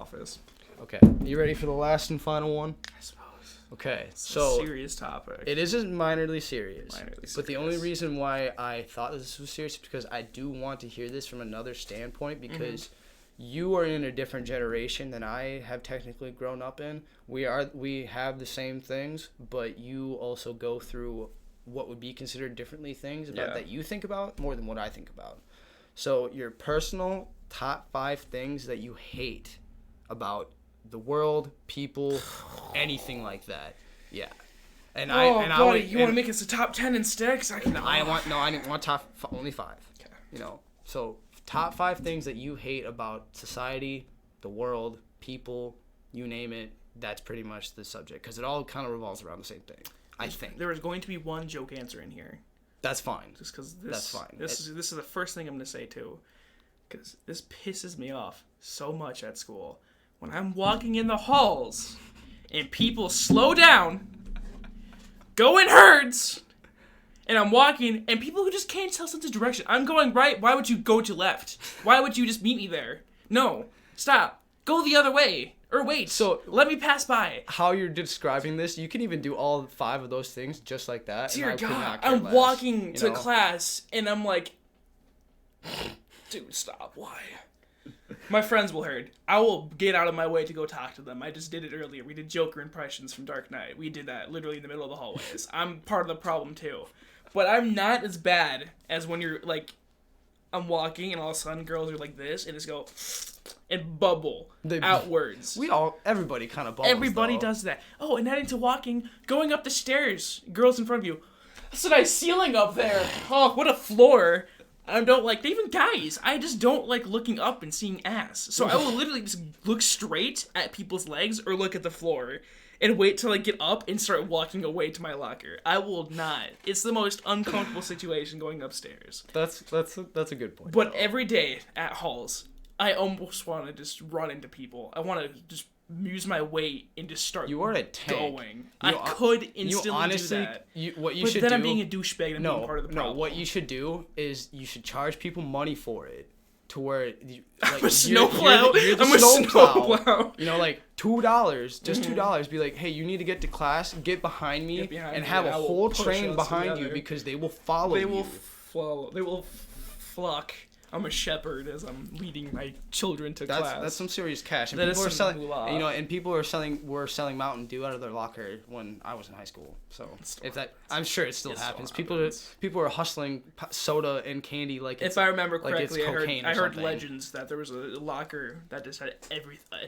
office. Okay. You ready for the last and final one? I suppose. Okay. It's So a serious topic. it isn't minorly serious. But the only reason why I thought this was serious is because I do want to hear this from another standpoint, because you are in a different generation than I have technically grown up in. We have the same things, but you also go through what would be considered differently things about that you think about more than what I think about. So your personal top 5 things that you hate about the world, people, anything like that. Yeah. And want to make us a top 10 in sticks? I didn't want only 5. Okay. You know. So top 5 things that you hate about society, the world, people, you name it. That's pretty much the subject, because it all kind of revolves around the same thing. I think there is going to be one joke answer in here. That's fine. Just because that's fine. This is the first thing I'm going to say too, because this pisses me off so much at school when I'm walking in the halls and people slow down, go in herds, and I'm walking and people who just can't tell sense of direction. I'm going right. Why would you go to left? Why would you just meet me there? No, stop. Go the other way. Or wait, so let me pass by. How you're describing this, you can even do all 5 of those things just like that. Dear God, I'm walking to class and I'm like, dude, stop. Why? My friends will hurt. I will get out of my way to go talk to them. I just did it earlier. We did Joker impressions from Dark Knight. We did that literally in the middle of the hallways. I'm part of the problem too. But I'm not as bad as when you're like, I'm walking and all of a sudden girls are like this and just go and bubble outwards. Everybody kind of bubbles. Everybody does that. Oh, and heading to walking, going up the stairs, girls in front of you. That's a nice ceiling up there. Oh, what a floor. I don't like, even guys, I just don't like looking up and seeing ass. So I will literally just look straight at people's legs or look at the floor and wait till I get up and start walking away to my locker. I will not. It's the most uncomfortable situation going upstairs. That's a good point. But every day at halls, I almost want to just run into people. I want to just use my weight and just start you are a tank. Going. I could instantly do that. But then I'm being a douchebag and being part of the problem. No, what you should do is you should charge people money for it. To where I'm a snowplow. I'm a snowplow. You know, like $2, just $2. Be like, hey, you need to get to class, get behind me, and have a whole train behind you, because they will follow you. They will flock. I'm a shepherd as I'm leading my children to class. That's some serious cash. And people are selling, people were selling Mountain Dew out of their locker when I was in high school. So I'm sure it still happens. People are hustling soda and candy like it's, if I remember like correctly, it's I heard legends that there was a locker that just had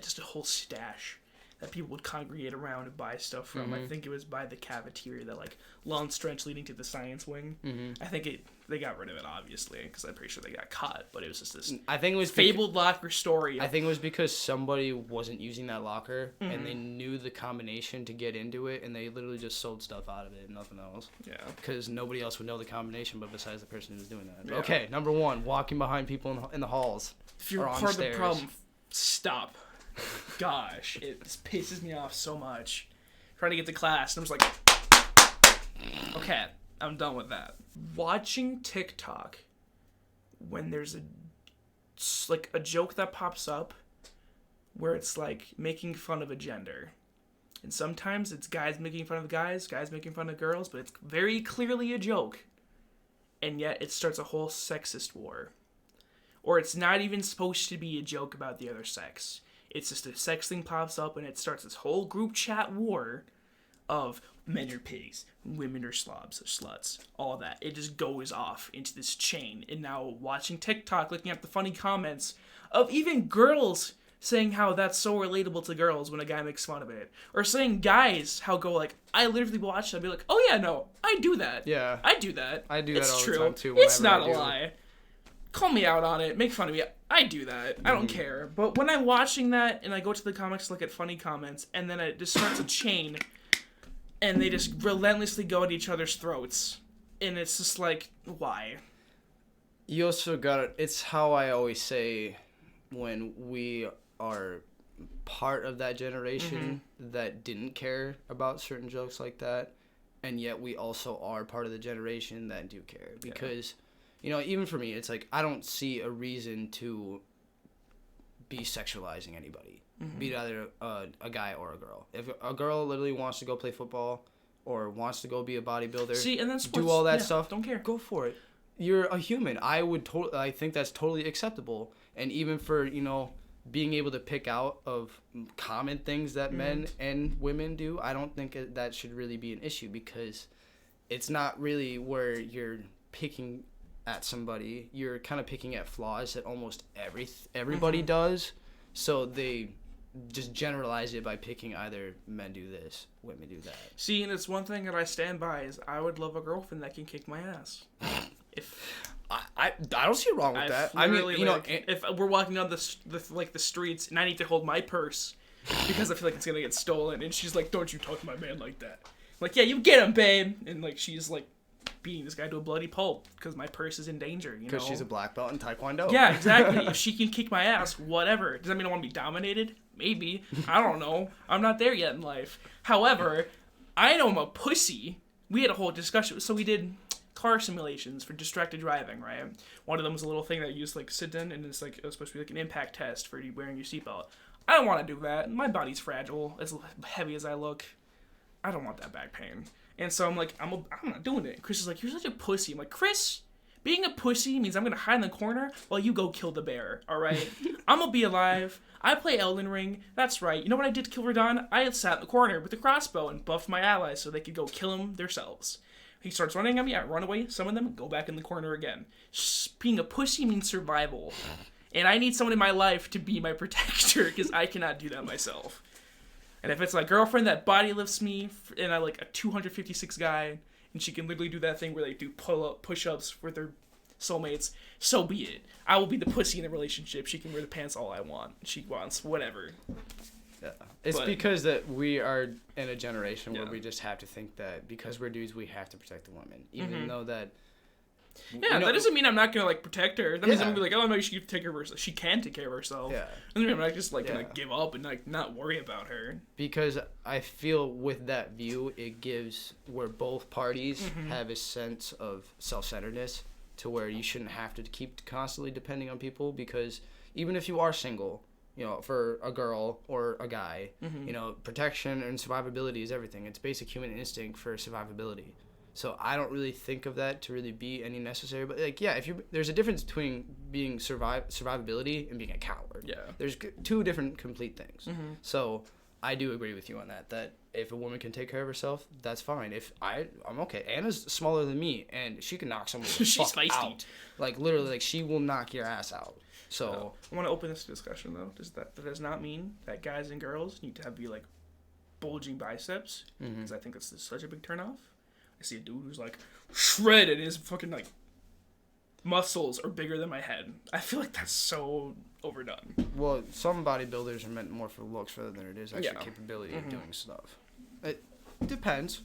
just a whole stash that people would congregate around and buy stuff from. I think it was by the cafeteria, that like long stretch leading to the science wing. I think they got rid of it, obviously, because I'm pretty sure they got caught. But it was just this fabled locker story. I think it was because somebody wasn't using that locker and they knew the combination to get into it, and they literally just sold stuff out of it and nothing else. Yeah. Because nobody else would know the combination, but besides the person who was doing that. Yeah. Okay, number 1, walking behind people in the halls. If you're part of the problem, stop. Gosh, it just pisses me off so much. Trying to get to class, and I'm just like, okay, I'm done with that. Watching TikTok when there's a joke that pops up where it's like making fun of a gender. And sometimes it's guys making fun of guys making fun of girls, but it's very clearly a joke. And yet it starts a whole sexist war. Or it's not even supposed to be a joke about the other sex. It's just a sex thing pops up and it starts this whole group chat war of men are pigs, women are slobs or sluts, all that. It just goes off into this chain. And now watching TikTok, looking at the funny comments of even girls saying how that's so relatable to girls when a guy makes fun of it. Or saying guys how go like, I literally watch it and be like, oh yeah, no, I do that. Yeah. I do that. I do that all the time too. It's not a lie. Call me out on it, make fun of me. I do that. I don't care. But when I'm watching that and I go to the comments to look at funny comments, and then it just starts a chain, and they just relentlessly go at each other's throats, and it's just like, why? You also got it. It's how I always say when we are part of that generation that didn't care about certain jokes like that, and yet we also are part of the generation that do care. Because, you know, even for me, it's like I don't see a reason to be sexualizing anybody, be it either a guy or a girl. If a girl literally wants to go play football or wants to go be a bodybuilder, and then do all that stuff, don't care. Go for it. You're a human. I think that's totally acceptable. And even for, being able to pick out of common things that men and women do, I don't think that should really be an issue, because it's not really where you're picking at somebody. You're kind of picking at flaws that almost everybody does. So they just generalize it by picking either men do this, women do that. See, and it's one thing that I stand by is I would love a girlfriend that can kick my ass. If I don't see wrong with that. I mean, if we're walking down the streets and I need to hold my purse because I feel like it's gonna get stolen, and she's like, "Don't you talk to my man like that." I'm like, "Yeah, you get him, babe," and like she's like beating this guy to a bloody pulp because my purse is in danger. Because she's a black belt in Taekwondo. Yeah, exactly. If she can kick my ass, whatever. Does that mean I want to be dominated? Maybe. I don't know. I'm not there yet in life. However, I know I'm a pussy. We had a whole discussion. So we did car simulations for distracted driving, right? One of them was a little thing that you just sit in, and it's it was supposed to be an impact test for you wearing your seatbelt. I don't want to do that. My body's fragile, as heavy as I look. I don't want that back pain. And so I'm like, I'm not doing it. Chris is like, "You're such a pussy." I'm like, "Chris, being a pussy means I'm going to hide in the corner while you go kill the bear, all right? I'm going to be alive. I play Elden Ring. That's right. You know what I did to kill Radon? I sat in the corner with the crossbow and buffed my allies so they could go kill him themselves." He starts running at me. I run away. Some of them go back in the corner again. Being a pussy means survival. And I need someone in my life to be my protector because I cannot do that myself. And if it's my girlfriend that body lifts me and I like a 256 guy and she can literally do that thing where they do push-ups with their soulmates, so be it. I will be the pussy in the relationship. She can wear the pants all I want. She wants whatever. Yeah. It's because that we are in a generation where we just have to think that because we're dudes, we have to protect the women. Even though that... Yeah, that doesn't mean I'm not going to, protect her. That means I'm going to be like, "Oh, no, she can take care of herself." She can take care of herself. Yeah. Doesn't mean I'm not just, going to give up and, not worry about her. Because I feel with that view, it gives where both parties have a sense of self-centeredness to where you shouldn't have to keep constantly depending on people, because even if you are single... for a girl or a guy, protection and survivability is everything. It's basic human instinct for survivability. So I don't really think of that to really be any necessary. But there's a difference between being survivability and being a coward. Yeah. There's two different complete things. So I do agree with you on that. That if a woman can take care of herself, that's fine. I'm okay. Anna's smaller than me, and she can knock someone the fuck feisty. Out. Literally, she will knock your ass out. So I want to open this discussion though. That does not mean that guys and girls need to be bulging biceps, because I think that's such a big turnoff. I see a dude who's shredded and his fucking muscles are bigger than my head. I feel like that's so overdone. Well, some bodybuilders are meant more for looks rather than it is actual capability of doing stuff. It depends.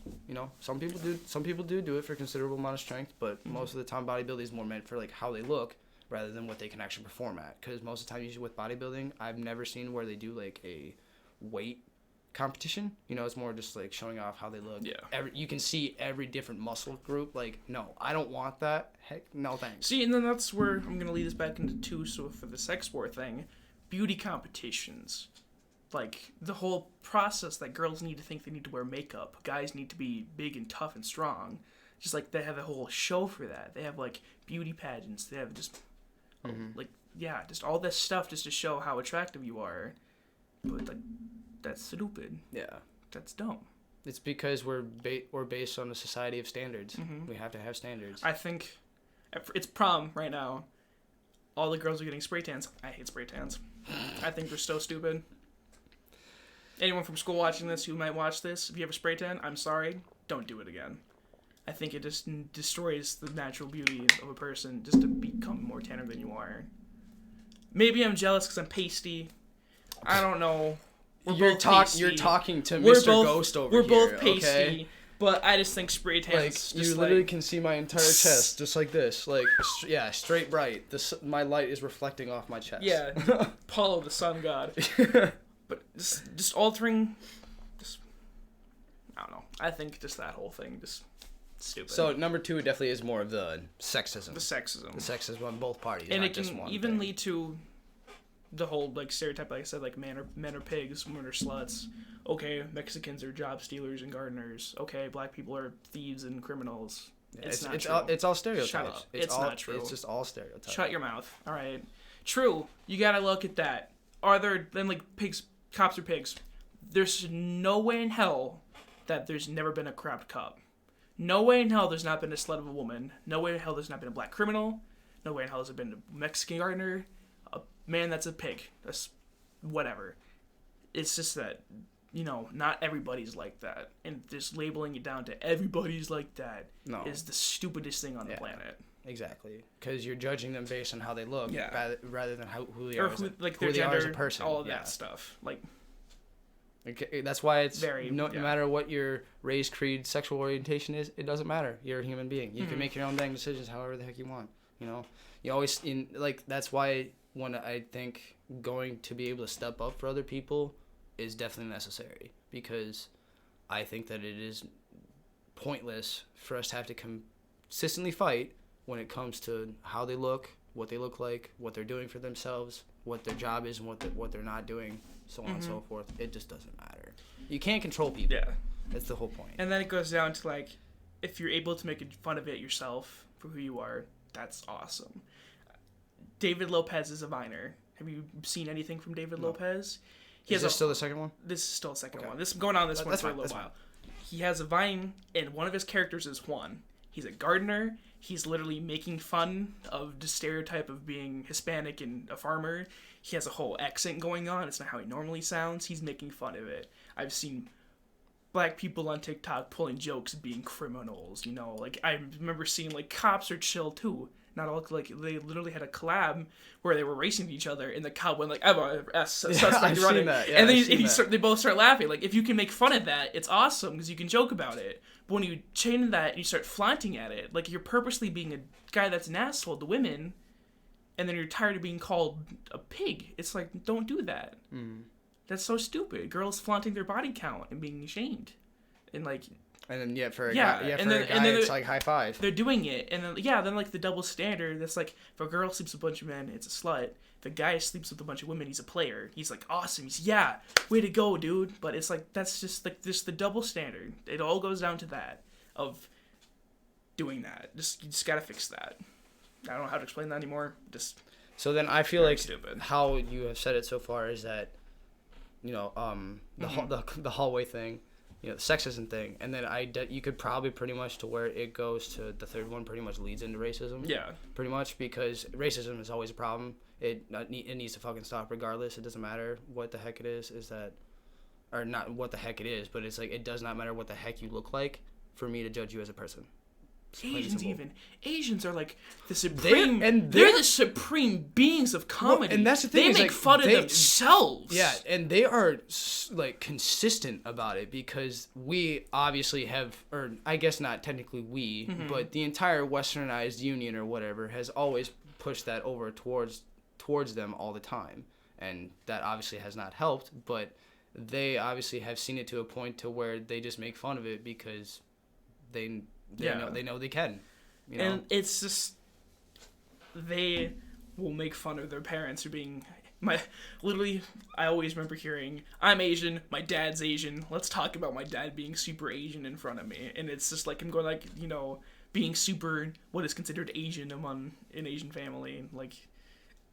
Some people do it for a considerable amount of strength, but most of the time bodybuilding is more meant for how they look rather than what they can actually perform at. Because most of the time, usually with bodybuilding, I've never seen where they do a weight competition. It's more just showing off how they look. Yeah. You can see every different muscle group. No, I don't want that. Heck, no thanks. See, and then that's where I'm gonna lead this back into two. So for the sex sport thing, beauty competitions, the whole process that girls need to think they need to wear makeup, guys need to be big and tough and strong. Just they have a whole show for that. They have beauty pageants. They have just just all this stuff just to show how attractive you are. But that's stupid. Yeah. That's dumb. It's because we're based on a society of standards. We have to have standards. I think it's prom right now. All the girls are getting spray tans. I hate spray tans. I think they're so stupid. Anyone from school watching this who might watch this, if you have a spray tan, I'm sorry. Don't do it again. I think it just destroys the natural beauty of a person just to become more tanner than you are. Maybe I'm jealous because I'm pasty. I don't know. You're talking to Mr. Ghost over here. We're both pasty, okay? But I just think spray tans. You literally can see my entire chest, just like this. Straight bright. My light is reflecting off my chest. Yeah, Apollo, the sun god. But just altering, I don't know. I think just that whole thing, just stupid. So number 2 definitely is more of the sexism. The sexism on both parties, and not it can just one even thing. lead to the whole like stereotype, like I said, like men are pigs, women are sluts. Okay, Mexicans are job stealers and gardeners. Okay, black people are thieves and criminals. It's not true. It's all stereotypes. Shut up. It's not true. It's just all stereotypes. Shut your mouth. All right. True. You gotta look at that. Are there then like pigs? Cops are pigs. There's no way in hell that there's never been a corrupt cop. No way in hell there's not been a slut of a woman. No way in hell there's not been a black criminal. No way in hell there's been a Mexican gardener. A man that's a pig. That's whatever. It's just that, not everybody's like that. And just labeling it down to everybody's like that is the stupidest thing on the planet. Exactly. Because you're judging them based on how they look rather than who they or are who, like who their they gender, are as a person. all of that stuff. Like, okay, that's why it's very, no matter what your race, creed, sexual orientation is, it doesn't matter. You're a human being. You can make your own dang decisions however the heck you want. You always that's why when I think going to be able to step up for other people is definitely necessary, because I think that it is pointless for us to have to consistently fight when it comes to how they look, what they look like, what they're doing for themselves, what their job is, and what they're not doing, so on and so forth. It just doesn't matter. You can't control people. Yeah. That's the whole point. And then it goes down to, like, if you're able to make fun of it yourself for who you are, that's awesome. David Lopez is a Viner. Have you seen anything from David Lopez? Is this still the second one? This is still the second one. This is going on this one for a little while. He has a Vine, and one of his characters is Juan. He's a gardener. He's literally making fun of the stereotype of being Hispanic and a farmer. He has a whole accent going on. It's not how he normally sounds. He's making fun of it. I've seen black people on TikTok pulling jokes being criminals, Like, I remember seeing, like, cops are chill, too. Not all, like, they literally had a collab where they were racing each other, and the cop went, like, I'm a suspect running. That. Yeah, and then they both start laughing. Like, if you can make fun of that, it's awesome, because you can joke about it. But when you chain that and you start flaunting at it, like, you're purposely being a guy that's an asshole to women, and then you're tired of being called a pig. It's like, don't do that. That's so stupid. Girls flaunting their body count and being ashamed. And, like... And then, for a guy, it's like high five. They're doing it. And then, like, the double standard, that's like, if a girl sleeps with a bunch of men, it's a slut. If a guy sleeps with a bunch of women, he's a player. He's, like, awesome. He's, way to go, dude. But it's, like, that's just, like, the double standard. It all goes down to that, of doing that. You just gotta fix that. I don't know how to explain that anymore. So then I feel like stupid. How you have said it so far is that, the hallway thing, the sexism thing, and then you could probably pretty much to where it goes to the third one pretty much leads into racism. Yeah. Pretty much, because racism is always a problem. It needs to fucking stop regardless. It doesn't matter what the heck it is that, or not what the heck it is, but it's like, it does not matter what the heck you look like for me to judge you as a person. Asians are like the supreme, they're the supreme beings of comedy. Well, and that's the thing. They make fun of themselves. Yeah, and they are like consistent about it, because we obviously have, or I guess not technically we, but the entire westernized union or whatever has always pushed that over towards them all the time, and that obviously has not helped. But they obviously have seen it to a point to where they just make fun of it because they know they can. And it's just, they will make fun of their parents for being... I always remember hearing, I'm Asian, my dad's Asian, let's talk about my dad being super Asian in front of me. And it's just like, I'm going like, being super, what is considered Asian among an Asian family. Like,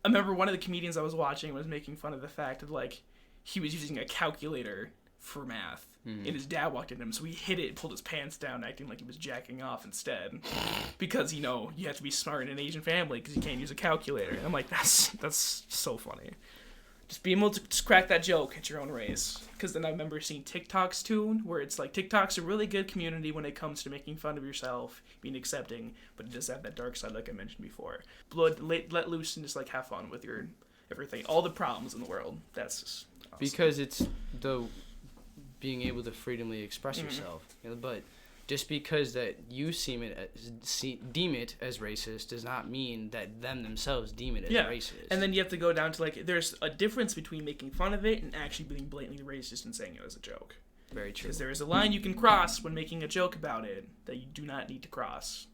I remember one of the comedians I was watching was making fun of the fact of, like, he was using a calculator for math. And his dad walked in him, so he hit it, pulled his pants down, acting like he was jacking off instead. Because, you have to be smart in an Asian family because you can't use a calculator. And I'm like, that's so funny. Just being able to just crack that joke at your own race. Because then I remember seeing TikToks too, where it's like, TikTok's a really good community when it comes to making fun of yourself, being accepting, but it does have that dark side like I mentioned before. Let loose and just like have fun with your everything. All the problems in the world. That's just awesome. Because it's the... being able to freely express yourself, but just because that you deem it as racist does not mean that them themselves deem it as racist. And then you have to go down to, like, there's a difference between making fun of it and actually being blatantly racist and saying it as a joke. Very true. Because there is a line you can cross when making a joke about it that you do not need to cross.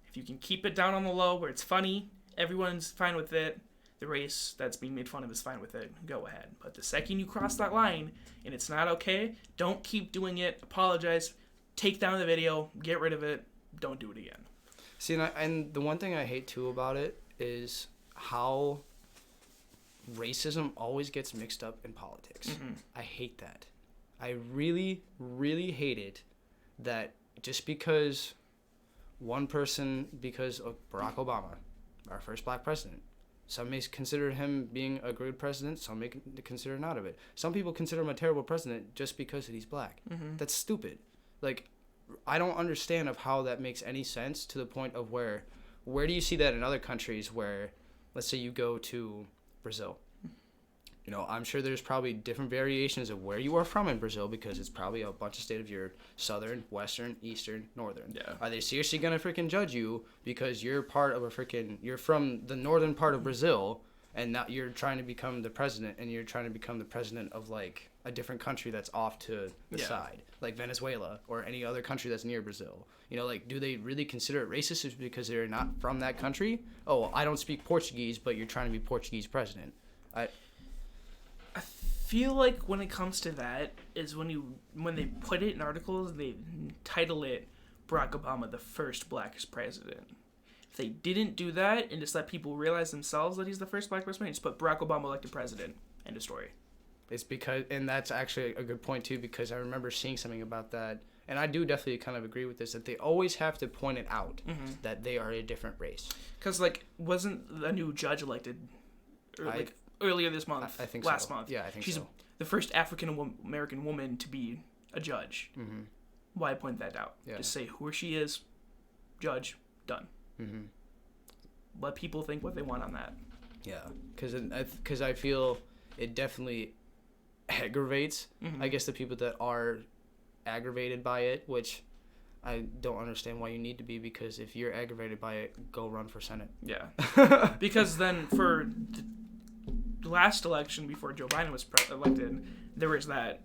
If you can keep it down on the low where it's funny, everyone's fine with it, the race that's being made fun of is fine with it, go ahead. But the second you cross that line and it's not okay, don't keep doing it. Apologize. Take down the video. Get rid of it. Don't do it again. See, and the one thing I hate, too, about it is how racism always gets mixed up in politics. Mm-hmm. I hate that. I really, really hate it that just because because of Barack Obama, our first black president, some may consider him being a good president, some may consider not of it. Some people consider him a terrible president just because he's black. Mm-hmm. That's stupid. Like, I don't understand of how that makes any sense to the point of where do you see that in other countries where, let's say you go to Brazil. You know, I'm sure there's probably different variations of where you are from in Brazil because it's probably a bunch of states of your southern, western, eastern, northern. Yeah. Are they seriously going to freaking judge you because you're from the northern part of Brazil and now you're trying to become the president and you're trying to become the president of like a different country that's off to the side, like Venezuela or any other country that's near Brazil? You know, like, do they really consider it racist just because they're not from that country? Oh, I don't speak Portuguese, but you're trying to be Portuguese president. I feel like when it comes to that is when they put it in articles, they title it Barack Obama the first black president. If they didn't do that and just let people realize themselves that he's the first black president, just put Barack Obama elected president. End of story. It's because, and that's actually a good point too, because I remember seeing something about that, and I do definitely kind of agree with this, that they always have to point it out that they are a different race. Because, like, wasn't a new judge elected, earlier this month? I think last month. Yeah, I think She's so. The first African American woman to be a judge. Mm-hmm. Why point that out? Yeah. Just say who she is, judge, done. Mm-hmm. Let people think what they want on that. Yeah, because I feel it definitely aggravates, I guess, the people that are aggravated by it, which I don't understand why you need to be, because if you're aggravated by it, go run for Senate. Yeah. Because then for the last election before Joe Biden was elected, there was that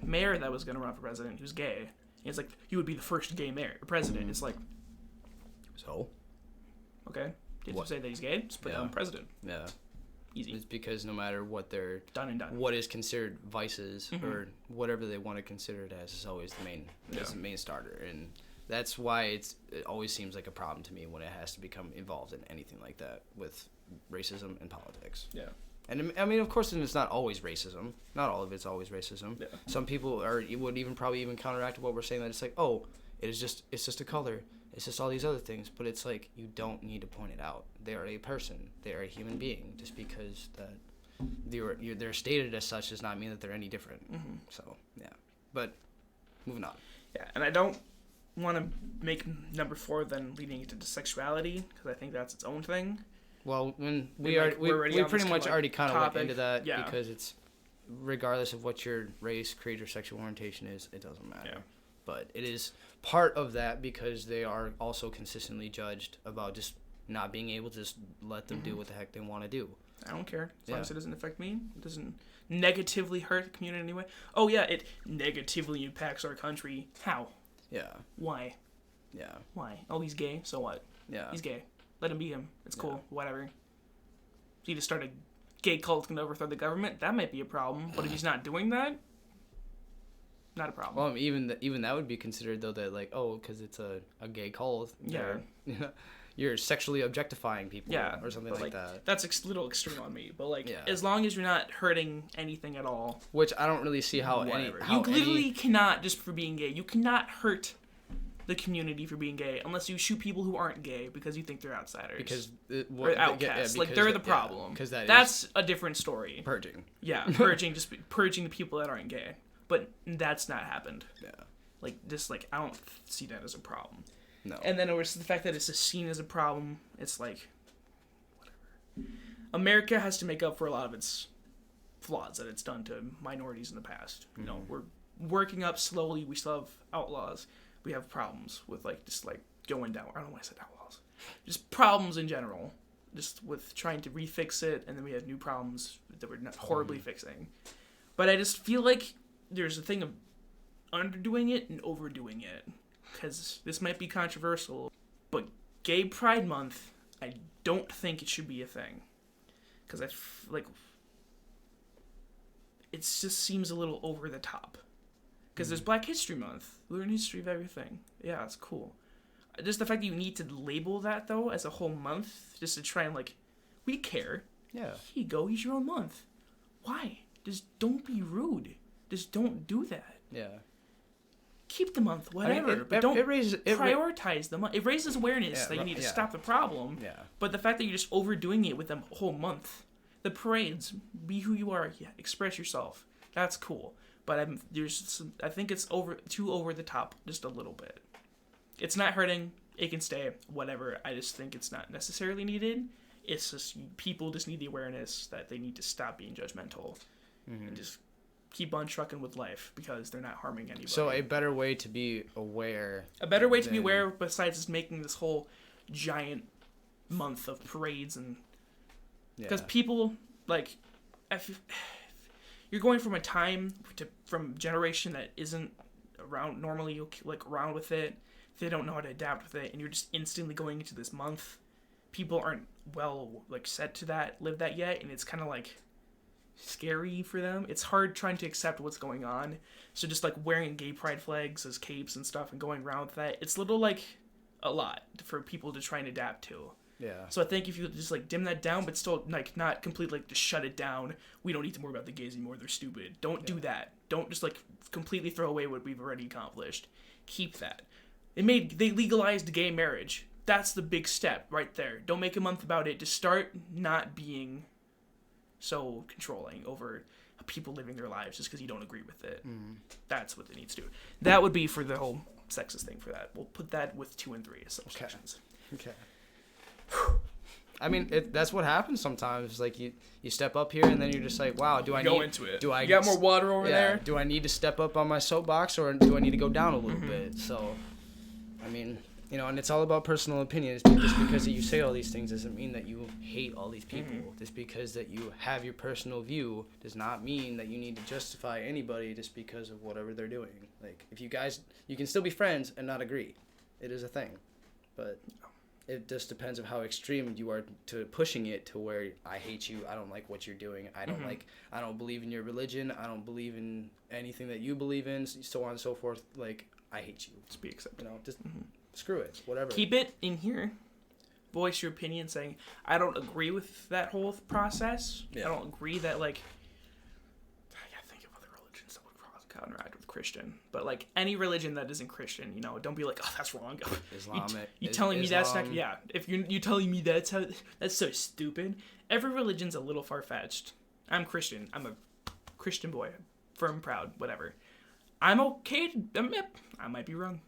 mayor that was going to run for president who's gay. And it's like, you would be the first gay president. It's like, so? Okay. Did you say that he's gay? Just put him president. Yeah. Easy. It's because no matter what they're done and done, what is considered vices or whatever they want to consider it as is always the main the main starter, and that's why it always seems like a problem to me when it has to become involved in anything like that with racism and politics. Yeah. And I mean, of course, it's not always racism. Not all of it's always racism. Yeah. Some people would probably counteract what we're saying, that it's like, oh, it's just a color. It's just all these other things, but it's like, you don't need to point it out. They are a person. They are a human being. Just because that they're stated as such does not mean that they're any different. Mm-hmm. So, yeah. But, moving on. Yeah, and I don't want to make number 4 then leading into sexuality, because I think that's its own thing. Well, when we pretty much already kind of went into that, because it's, regardless of what your race, creed, or sexual orientation is, it doesn't matter. Yeah. But it is part of that, because they are also consistently judged about just not being able to just let them do what the heck they want to do. I don't care. As long as it doesn't affect me. It doesn't negatively hurt the community anyway. Oh, yeah, it negatively impacts our country. How? Yeah. Why? Yeah. Why? Oh, he's gay, so what? Yeah. He's gay. Let him be him. It's cool. Whatever. If he just started a gay cult can overthrow the government, that might be a problem. But if he's not doing that, not a problem. Well, even that would be considered, though, that, like, oh, because it's a gay cult. Yeah. You're sexually objectifying people. Yeah. Or something like that. That's a little extreme on me. But, like, as long as you're not hurting anything at all. Which I don't really see how you literally cannot, just for being gay, you cannot hurt the community for being gay unless you shoot people who aren't gay because you think they're outsiders. Because or outcasts. Like, they're the problem. Because that's a different story. Purging. Yeah, purging the people that aren't gay. But that's not happened. Yeah. Like, just, like, I don't see that as a problem. No. And then it was the fact that it's just seen as a problem. It's like, whatever. America has to make up for a lot of its flaws that it's done to minorities in the past. You know, we're working up slowly. We still have outlaws. We have problems with, like, just, like, going down. I don't know why I said outlaws. Just problems in general. Just with trying to refix it, and then we had new problems that we're not horribly fixing. But I just feel like there's a thing of underdoing it and overdoing it. Because this might be controversial, but Gay Pride Month, I don't think it should be a thing. because like it just seems a little over the top. Because there's Black History Month, learn history of everything. Yeah, it's cool. Just the fact that you need to label that though as a whole month, just to try and like, we care. Yeah. Here you go. Here's your own month. Why? Just don't be rude. Just don't do that. Yeah. Keep the month, whatever, but don't prioritize the month. It raises awareness that you need to stop the problem. Yeah. But the fact that you're just overdoing it with a whole month, the parades, be who you are, express yourself. That's cool. But I think it's too over the top, just a little bit. It's not hurting. It can stay. Whatever. I just think it's not necessarily needed. It's just people just need the awareness that they need to stop being judgmental and just keep on trucking with life because they're not harming anybody. So a better way to be aware. A better way to be aware besides just making this whole giant month of parades and because people like if you're going from a time from generation that isn't around normally like around with it, they don't know how to adapt with it, and you're just instantly going into this month. People aren't well like set to live that yet, and it's kind of like scary for them. It's hard trying to accept what's going on. So just like wearing gay pride flags as capes and stuff and going around with that, it's a little like a lot for people to try and adapt to. Yeah. So I think if you just like dim that down, but still like not completely like just shut it down. We don't need to worry about the gays anymore. They're stupid. Don't do that. Don't just like completely throw away what we've already accomplished. Keep that. They legalized gay marriage. That's the big step right there. Don't make a month about it. Just start not being so controlling over people living their lives just because you don't agree with it. That's what it needs to do. That would be for the whole sexist thing for that. We'll put that with 2 and 3 as subsections. Okay. I mean, that's what happens sometimes. Like you step up here and then you're just like, wow, go into it. You got more water over there? Do I need to step up on my soapbox or do I need to go down a little bit? So, I mean, and it's all about personal opinion. Just because you say all these things doesn't mean that you hate all these people. Just because that you have your personal view does not mean that you need to justify anybody just because of whatever they're doing. Like, if you can still be friends and not agree. It is a thing. But it just depends on how extreme you are to pushing it to where I hate you, I don't like what you're doing, I don't believe in your religion, I don't believe in anything that you believe in, so on and so forth. Like, I hate you. Just be accepted. Just screw it, whatever. Keep it in here. Voice your opinion saying, I don't agree with that whole process. Yeah. I don't agree that, like, I gotta think of other religions that would counteract with Christian. But, like, any religion that isn't Christian, don't be like, oh, that's wrong. Islamic. You telling me that's not, yeah. If you telling me that's so stupid. Every religion's a little far-fetched. I'm Christian. I'm a Christian boy. Firm, proud, whatever. I'm okay. I might be wrong.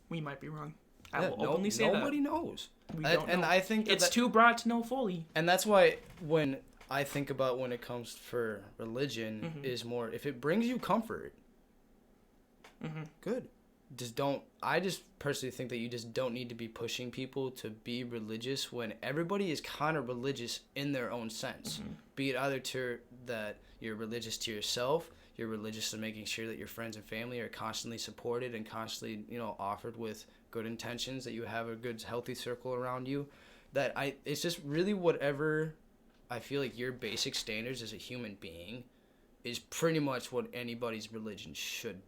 We might be wrong. I will openly say that. Nobody knows. We don't know. And I think it's too broad to know fully. And that's why when I think about when it comes for religion is more, if it brings you comfort, good. I just personally think that you just don't need to be pushing people to be religious when everybody is kind of religious in their own sense. Be it either that you're religious to yourself, you're religious to making sure that your friends and family are constantly supported and constantly, offered with good intentions, that you have a good, healthy circle around you. It's just really whatever I feel like your basic standards as a human being is pretty much what anybody's religion should,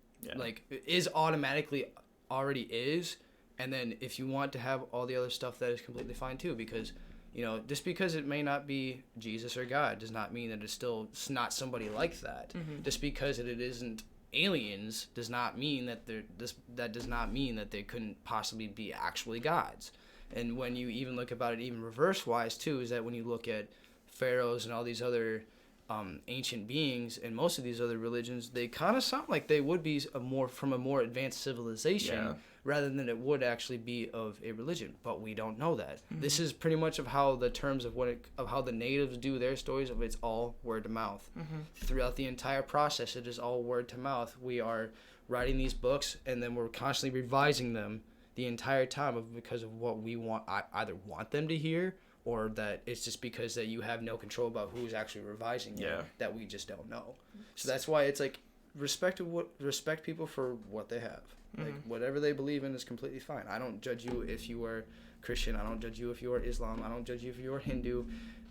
is automatically already is. And then if you want to have all the other stuff, that is completely fine too, because just because it may not be Jesus or God does not mean that it's not somebody like that. Just because it isn't aliens does not mean that that does not mean that they couldn't possibly be actually gods. And when you even look about it even reverse wise too, is that when you look at pharaohs and all these other ancient beings and most of these other religions, they kind of sound like they would be from a more advanced civilization rather than it would actually be of a religion. But we don't know that. This is pretty much of how the terms of how the natives do their stories. It's all word to mouth. Throughout the entire process, it is all word to mouth. We are writing these books and then we're constantly revising them the entire time because of what we either want them to hear, or that it's just because that you have no control about who's actually revising it, that we just don't know. So that's why it's like respect people for what they have. Like whatever they believe in is completely fine. I don't judge you if you are Christian. I don't judge you if you are Islam. I don't judge you if you are Hindu.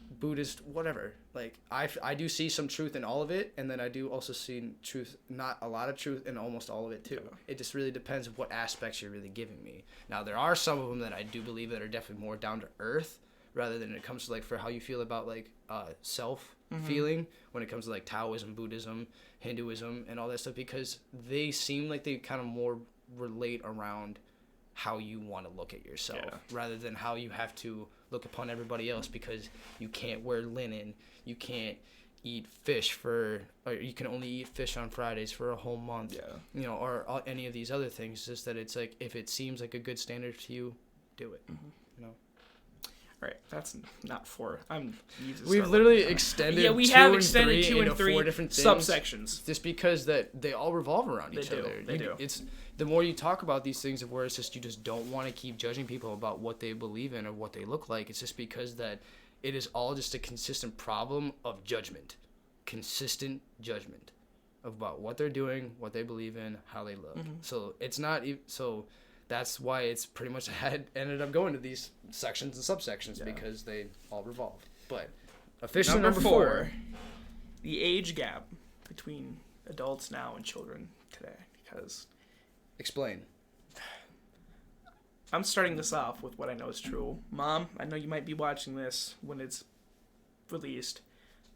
Buddhist, whatever. Like, I do see some truth in all of it, and then I do also see truth, not a lot of truth in almost all of it too. It just really depends on what aspects you're really giving me. Now, there are some of them that I do believe that are definitely more down to earth, rather than it comes to, like, for how you feel about, like, self-feeling, when it comes to, like, Taoism, Buddhism, Hinduism, and all that stuff, because they seem like they kind of more relate around how you want to look at yourself, rather than how you have to look upon everybody else, because you can't wear linen, you can't eat fish or you can only eat fish on Fridays for a whole month, you know, or any of these other things. Just that it's like, if it seems like a good standard to you, do it, you know. Right, that's not four. We've literally extended. We have extended 2 and 3 4 different things, subsections. Just because that they all revolve around each other. They do. It's the more you talk about these things, of where it's just you just don't want to keep judging people about what they believe in or what they look like. It's just because that it is all just a consistent problem of judgment, consistent judgment about what they're doing, what they believe in, how they look. So it's not so. That's why it's pretty much ended up going to these sections and subsections, because they all revolve. But officially number 4, the age gap between adults now and children today. Because explain. I'm starting this off with what I know is true. Mom, I know you might be watching this when it's released.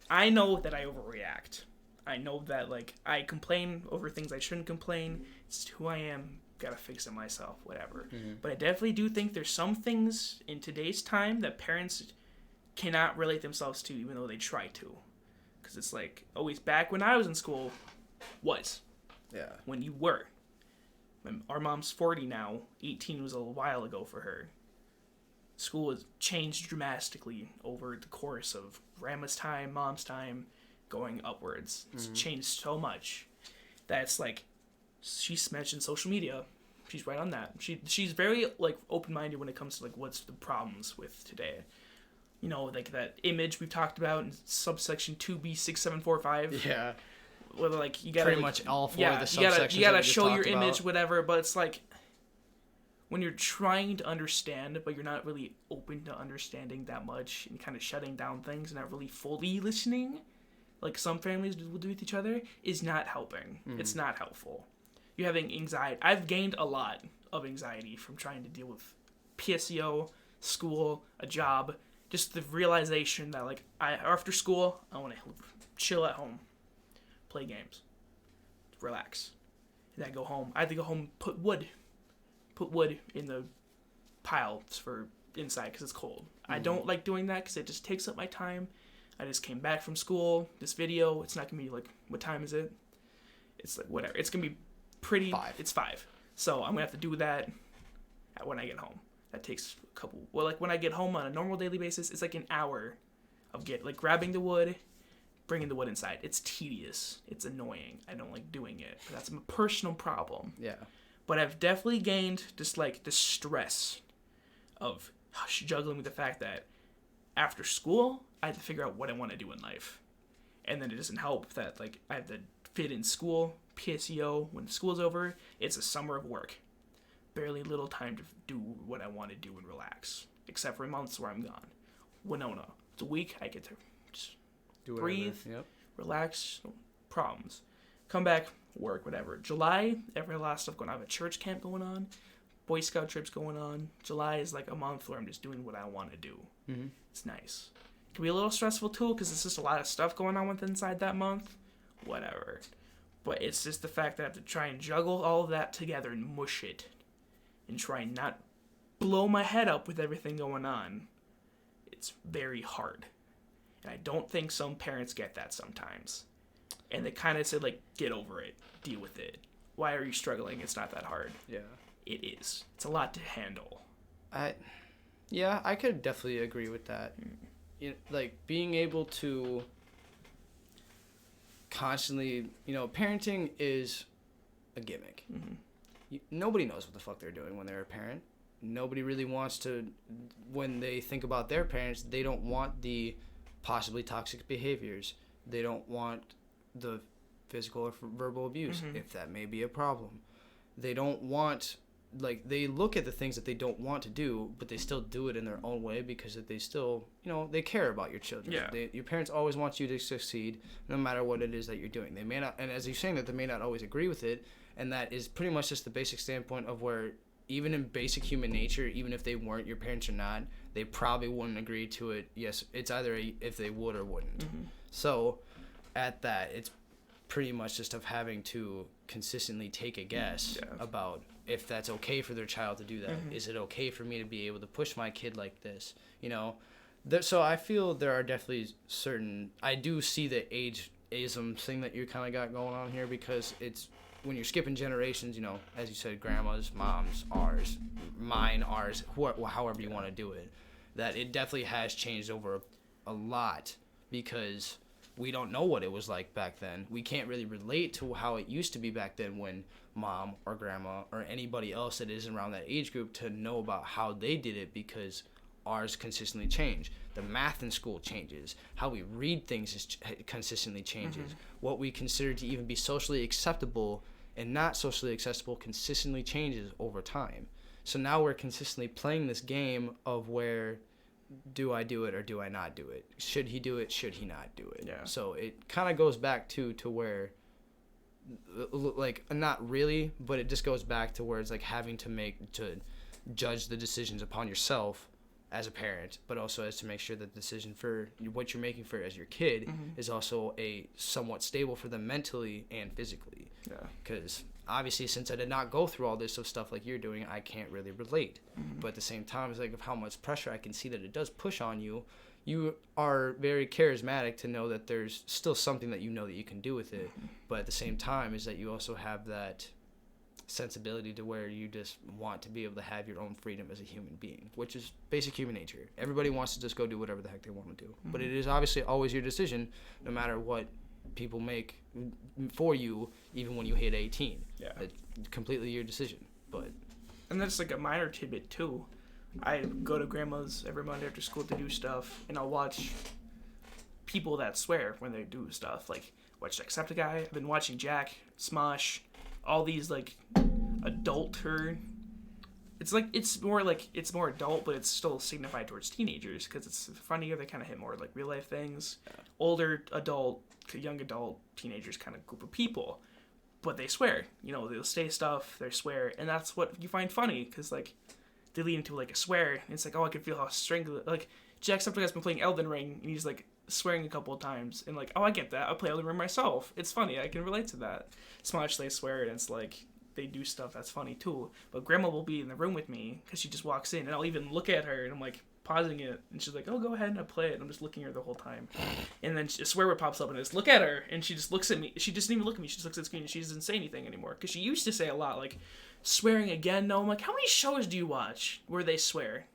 I know that I overreact. I know that, like, I complain over things I shouldn't complain. It's who I am. Gotta fix it myself, whatever. But I definitely do think there's some things in today's time that parents cannot relate themselves to, even though they try to. Because it's like, always back when I was in school, when you were. Our mom's 40 now, 18 was a while ago for her. School has changed dramatically over the course of grandma's time, mom's time, going upwards. It's changed so much that it's like, she's mentioned social media. She's right on that. She's very, like, open-minded when it comes to, like, what's the problems with today. You know, like that image we've talked about in subsection 2B6745. Yeah. Where, like, you gotta pretty much all 4 of the subsections. You gotta show your image, whatever. But it's like, when you're trying to understand, but you're not really open to understanding that much, and kind of shutting down things and not really fully listening, like some families will do with each other, is not helping. It's not helpful. You're having anxiety. I've gained a lot of anxiety from trying to deal with PSEO, school, a job, just the realization that, like, after school, I want to chill at home, play games, relax. And then I go home. I have to go home, put wood in the piles for inside because it's cold. I don't like doing that because it just takes up my time. I just came back from school. This video, it's not going to be like, what time is it? It's like, whatever. It's going to be pretty. 5. It's 5. So I'm going to have to do that when I get home. That takes a couple. Well, like, when I get home on a normal daily basis, it's like an hour of grabbing the wood, bringing the wood inside. It's tedious. It's annoying. I don't like doing it. But that's a personal problem. Yeah. But I've definitely gained just, like, the stress of juggling with the fact that after school, I have to figure out what I want to do in life. And then it doesn't help that, like, I have to fit in school, PSEO, when school's over. It's a summer of work. Barely little time to do what I want to do and relax. Except for months where I'm gone. Winona. It's a week, I get to just breathe, relax, no problems. Come back, work, whatever. July, every last stuff going on. I have a church camp going on. Boy Scout trips going on. July is like a month where I'm just doing what I want to do. It's nice. It can be a little stressful too because it's just a lot of stuff going on with inside that month. Whatever. But it's just the fact that I have to try and juggle all of that together and mush it. And try and not blow my head up with everything going on. It's very hard. And I don't think some parents get that sometimes. And they kind of said, like, get over it. Deal with it. Why are you struggling? It's not that hard. Yeah. It is. It's a lot to handle. I could definitely agree with that. Like, being able to constantly, parenting is a gimmick. Nobody knows what the fuck they're doing when they're a parent. Nobody really wants to, when they think about their parents, they don't want the possibly toxic behaviors. They don't want the physical or verbal abuse, if that may be a problem. They don't want like they look at the things that they don't want to do, but they still do it in their own way because they still, they care about your children. Yeah. Your parents always want you to succeed no matter what it is that you're doing. They may not, and as you're saying that, they may not always agree with it, and that is pretty much just the basic standpoint of where even in basic human nature, even if they weren't your parents or not, they probably wouldn't agree to it. Yes, it's either if they would or wouldn't. Mm-hmm. So at that, it's pretty much just of having to consistently take a guess about if that's okay for their child to do that. Mm-hmm. Is it okay for me to be able to push my kid like this? So I feel there are definitely I do see the ageism thing that you kind of got going on here, because it's when you're skipping generations, as you said, grandma's, mom's, ours, mine, ours, however you want to do it, that it definitely has changed over a lot, because we don't know what it was like back then. We can't really relate to how it used to be back then when mom or grandma or anybody else that is around that age group to know about how they did it, because ours consistently change. The math in school changes. How we read things consistently changes. Mm-hmm. What we consider to even be socially acceptable and not socially acceptable consistently changes over time. So now we're consistently playing this game of where, do I do it or do I not do it? Should he do it? Should he not do it? Yeah. So it kind of goes back to where, like, not really, but it just goes back to where it's like having to judge the decisions upon yourself as a parent, but also as to make sure that the decision for what you're making for as your kid is also a somewhat stable for them mentally and physically. Yeah. Because obviously, since I did not go through all this stuff like you're doing, I can't really relate. Mm-hmm. But at the same time, it's like of how much pressure I can see that it does push on you. You are very charismatic to know that there's still something that you know that you can do with it. Mm-hmm. But at the same time, is that you also have that sensibility to where you just want to be able to have your own freedom as a human being, which is basic human nature. Everybody wants to just go do whatever the heck they want to do. Mm-hmm. But it is obviously always your decision, no matter what people make for you, even when you hit 18. Yeah. It's completely your decision. And that's like a minor tidbit too. I go to grandma's every Monday after school to do stuff, and I'll watch people that swear when they do stuff. Like, watch Jacksepticeye. I've been watching Jack, Smosh, all these like adulter. It's more adult, but it's still signified towards teenagers, because it's funnier. They kind of hit more like real life things. Yeah. Older adult, young adult, teenagers kind of group of people, but they swear. They'll say stuff, they swear, and that's what you find funny, because like they lead into like a swear, and it's like, oh, I can feel how strangle. Like Jacksepticeye's been playing Elden Ring, and he's like swearing a couple of times, and like, oh, I get that. I play Elden Ring myself. It's funny. I can relate to that. Smosh, they swear, and it's like they do stuff that's funny too. But grandma will be in the room with me because she just walks in, and I'll even look at her, and I'm like pausing it, and she's like, oh, go ahead and play it. And I'm just looking at her the whole time, and then a swear word pops up, and I just look at her, and she just looks at me. She doesn't even look at me. She just looks at the screen, and she doesn't say anything anymore, because she used to say a lot, like swearing again. No, I'm like, how many shows do you watch where they swear?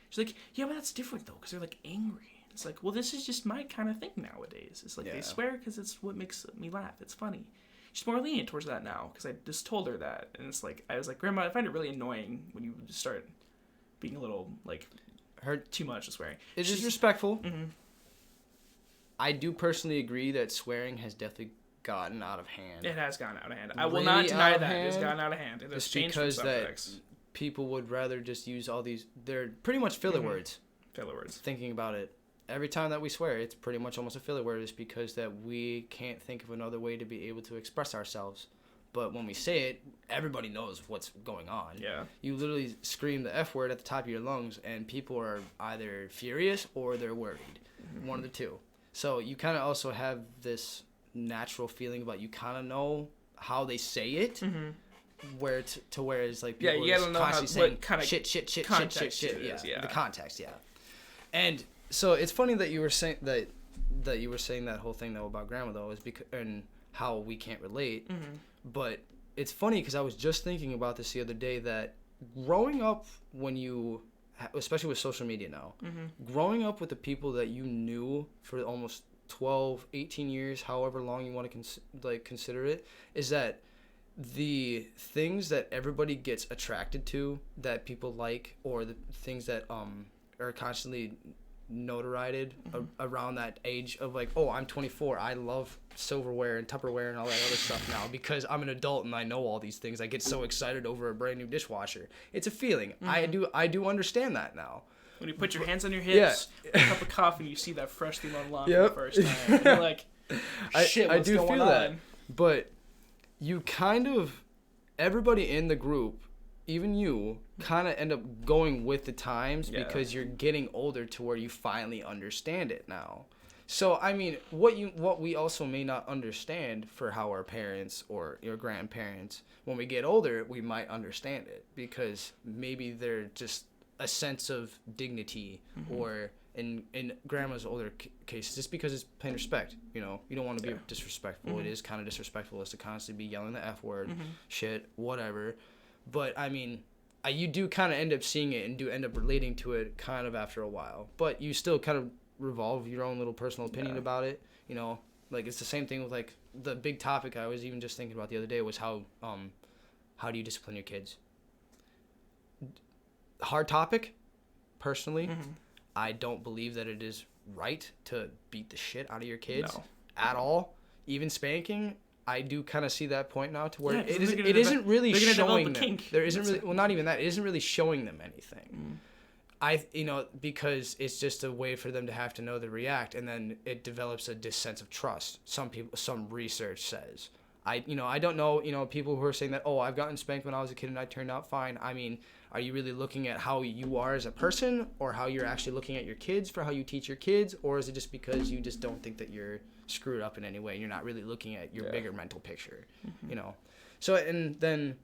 She's like, yeah, but that's different though, because they're like angry. It's like, well, this is just my kind of thing nowadays. It's like they swear because it's what makes me laugh. It's funny. She's more lenient towards that now, because I just told her that. And it's like, I was like, Grandma, I find it really annoying when you just start being a little, like, hurt too much of swearing. It's disrespectful. Mm-hmm. I do personally agree that swearing has definitely gotten out of hand. It has gotten out of hand. I will not deny that. It has gotten out of hand. It has changed because that people would rather just use all these, they're pretty much filler words. Filler words. Thinking about it. Every time that we swear, it's pretty much almost a filler word. It's because that we can't think of another way to be able to express ourselves. But when we say it, everybody knows what's going on. Yeah. You literally scream the F word at the top of your lungs, and people are either furious or they're worried. Mm-hmm. One of the two. So you kind of also have this natural feeling about you kind of know how they say it. Mm-hmm. Where it's like people you gotta know constantly saying kind of shit. Yeah. The context, yeah. And so it's funny that you were saying that whole thing though about grandma though, is because and how we can't relate. Mm-hmm. But it's funny because I was just thinking about this the other day, that growing up especially with social media now, growing up with the people that you knew for almost 12, 18 years, however long you want to consider it, is that the things that everybody gets attracted to, that people like, or the things that are constantly notoriety around that age of like, oh, I'm 24, I love silverware and Tupperware and all that other stuff now because I'm an adult and I know all these things. I get so excited over a brand new dishwasher. It's a feeling. I do understand that now. When you put your hands on your hips, a cup of coffee, and you see that freshly mown lawn for the first time, and you're like, shit, what's going on? That. But you kind of, everybody in the group, even you, kind of end up going with the times because you're getting older to where you finally understand it now. So, I mean, what we also may not understand for how our parents or your grandparents, when we get older, we might understand it because maybe they're just a sense of dignity or in grandma's older case, just because it's plain respect, you know, you don't want to be disrespectful. It is kind of disrespectful is to constantly be yelling the F word, shit, whatever. But I mean, you do kind of end up seeing it and do end up relating to it kind of after a while, but you still kind of revolve your own little personal opinion about it, you know, like it's the same thing with like the big topic I was even just thinking about the other day was how do you discipline your kids? Hard topic, personally. I don't believe that it is right to beat the shit out of your kids at all. Even spanking, I do kind of see that point now to where it isn't really showing them. There isn't really, well, not even that. It isn't really showing them anything. Because it's just a way for them to have to know to react, and then it develops a sense of trust. Some research says. I don't know, people who are saying that, oh, I've gotten spanked when I was a kid and I turned out fine. I mean, are you really looking at how you are as a person or how you're actually looking at your kids for how you teach your kids? Or is it just because you just don't think that you're screwed up in any way and you're not really looking at your bigger mental picture, So, and then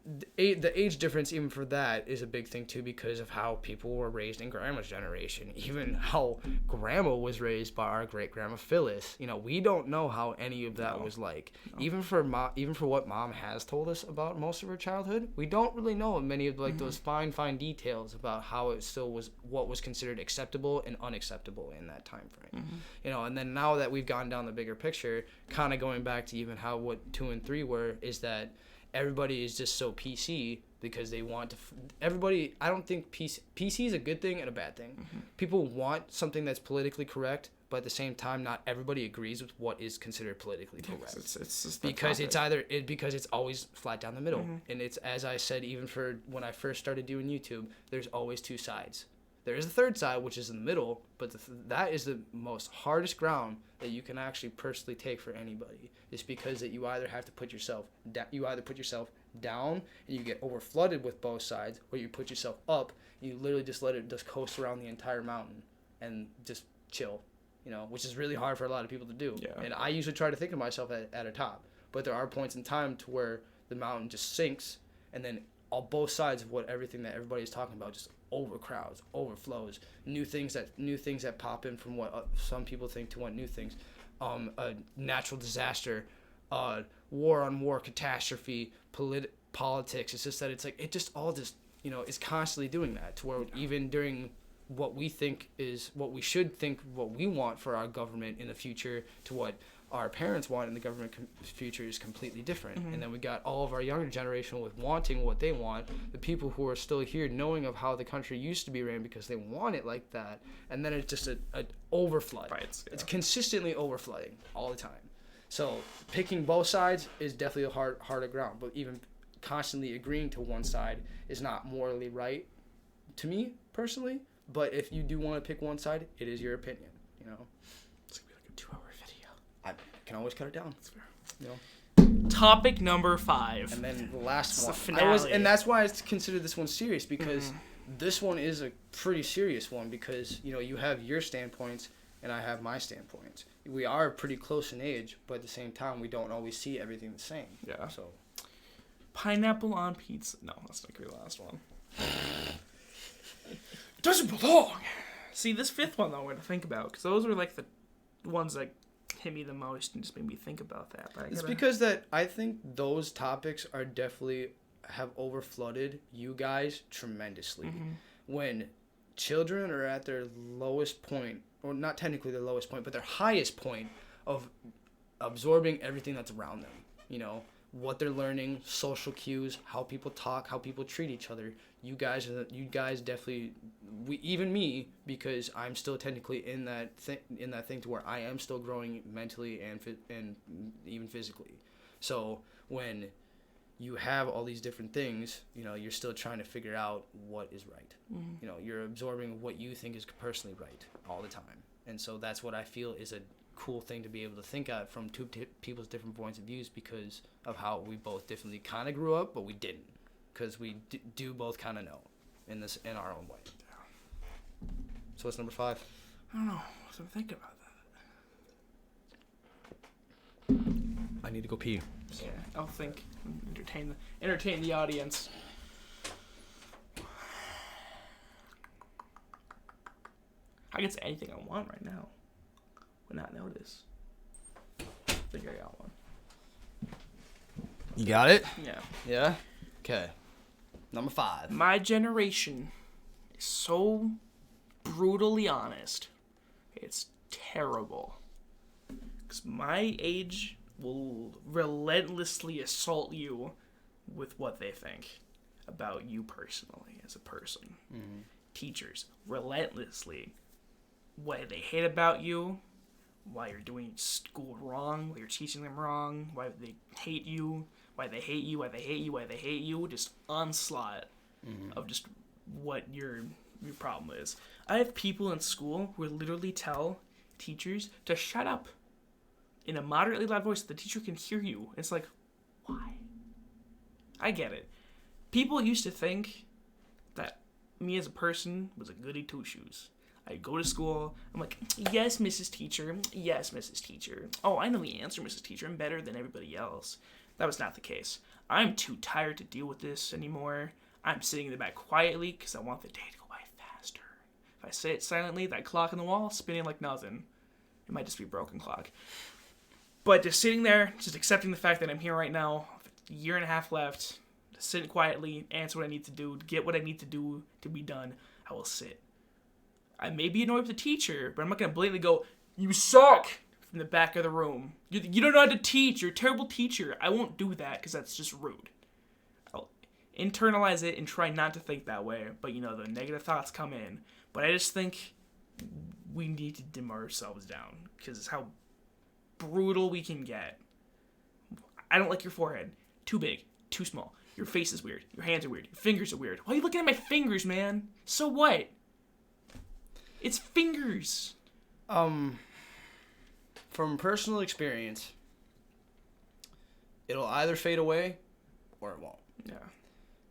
the age difference even for that is a big thing too because of how people were raised in grandma's generation, even how grandma was raised by our great grandma Phyllis. We don't know how any of that was like. Even for what mom has told us about most of her childhood, we don't really know many of like those fine details about how it still was what was considered acceptable and unacceptable in that time frame. And then now that we've gone down the bigger picture, kind of going back to even how what 2 and 3 were, is that everybody is just so PC because they want to. I don't think PC is a good thing and a bad thing. People want something that's politically correct, but at the same time, not everybody agrees with what is considered politically correct. It's because it's always flat down the middle, and it's, as I said, even for when I first started doing YouTube, there's always two sides. There is a third side, which is in the middle, but that is the most hardest ground that you can actually personally take for anybody. It's because that you either have to put yourself down and you get over flooded with both sides, or you put yourself up and you literally just let it just coast around the entire mountain and just chill, which is really hard for a lot of people to do. Yeah. And I usually try to think of myself at a top, but there are points in time to where the mountain just sinks, and then on both sides of everything that everybody is talking about just overcrowds, overflows, new things that pop in from what some people think to what new things, a natural disaster, war on war, catastrophe, politics. It's just that it's like it just all just is constantly doing that to where even during what we think is what we should think what we want for our government in the future to what our parents want in the government future is completely different. And then we got all of our younger generation with wanting what they want, the people who are still here knowing of how the country used to be ran because they want it like that, and then it's just an overflood. It's consistently overflooding all the time. So picking both sides is definitely a harder ground, but even constantly agreeing to one side is not morally right to me personally, but if you do want to pick one side, it is your opinion, It's going to be like a 2-hour video. I can always cut it down. That's fair. Topic number 5. And then the last one. The finale. And that's why I consider this one serious, because this one is a pretty serious one, because, you have your standpoints and I have my standpoints. We are pretty close in age, but at the same time, we don't always see everything the same. Yeah. So, pineapple on pizza. No, that's not going to be the last one. It doesn't belong. See, this 5th one, though, I'm going to think about, because those were like the ones that hit me the most and just made me think about that. But it's because that I think those topics are definitely have overflooded you guys tremendously. When children are at their lowest point, or not technically their lowest point, but their highest point of absorbing everything that's around them. what they're learning, social cues, how people talk, how people treat each other. You guys definitely, even me, because I'm still technically in that thing to where I am still growing mentally and even physically. So when you have all these different things, you're still trying to figure out what is right. Mm-hmm. You're absorbing what you think is personally right all the time. And so that's what I feel is a cool thing to be able to think at from two people's different points of views, because of how we both differently kind of grew up, but we didn't, because we do both kind of know in our own way. So what's number 5? I don't know. So I'm thinking about that. I need to go pee. Yeah, I'll think. Entertain the audience. I can say anything I want right now. Would not notice. I think I got one. You got it? Yeah. Yeah? Okay. Number 5. My generation is so brutally honest. It's terrible. Because my age will relentlessly assault you with what they think about you personally as a person. Mm-hmm. Teachers, relentlessly. What they hate about you, why you're doing school wrong, why you're teaching them wrong, why they hate you, why they hate you, why they hate you, why they hate you. Just onslaught of just what your problem is. I have people in school who literally tell teachers to shut up in a moderately loud voice so the teacher can hear you. It's like, why? I get it. People used to think that me as a person was a goody two-shoes. I go to school, I'm like, yes, Mrs. Teacher, yes, Mrs. Teacher. Oh, I know the answer, Mrs. Teacher, I'm better than everybody else. That was not the case. I'm too tired to deal with this anymore. I'm sitting in the back quietly because I want the day to go by faster. If I say it silently, that clock on the wall spinning like nothing. It might just be a broken clock. But just sitting there, just accepting the fact that I'm here right now, a year and a half left, to sit quietly, answer what I need to do, get what I need to do to be done, I will sit. I may be annoyed with the teacher, but I'm not going to blatantly go, you suck, from the back of the room. You don't know how to teach. You're a terrible teacher. I won't do that because that's just rude. I'll internalize it and try not to think that way, but the negative thoughts come in. But I just think we need to dim ourselves down because it's how brutal we can get. I don't like your forehead. Too big. Too small. Your face is weird. Your hands are weird. Your fingers are weird. Why are you looking at my fingers, man? So what? It's fingers. From personal experience, it'll either fade away or it won't. Yeah.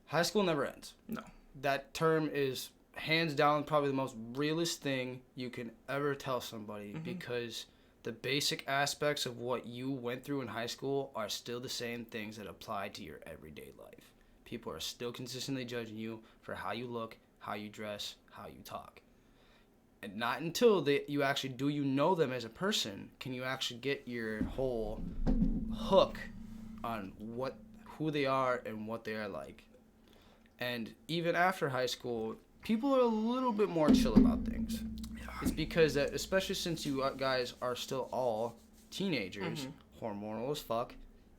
High school never ends. No. That term is hands down probably the most realest thing you can ever tell somebody, because the basic aspects of what you went through in high school are still the same things that apply to your everyday life. People are still consistently judging you for how you look, how you dress, how you talk. And not until you actually know them as a person can you actually get your whole hook on who they are and what they are like. And even after high school, people are a little bit more chill about things. Yeah. It's because that, especially since you guys are still all teenagers, hormonal as fuck,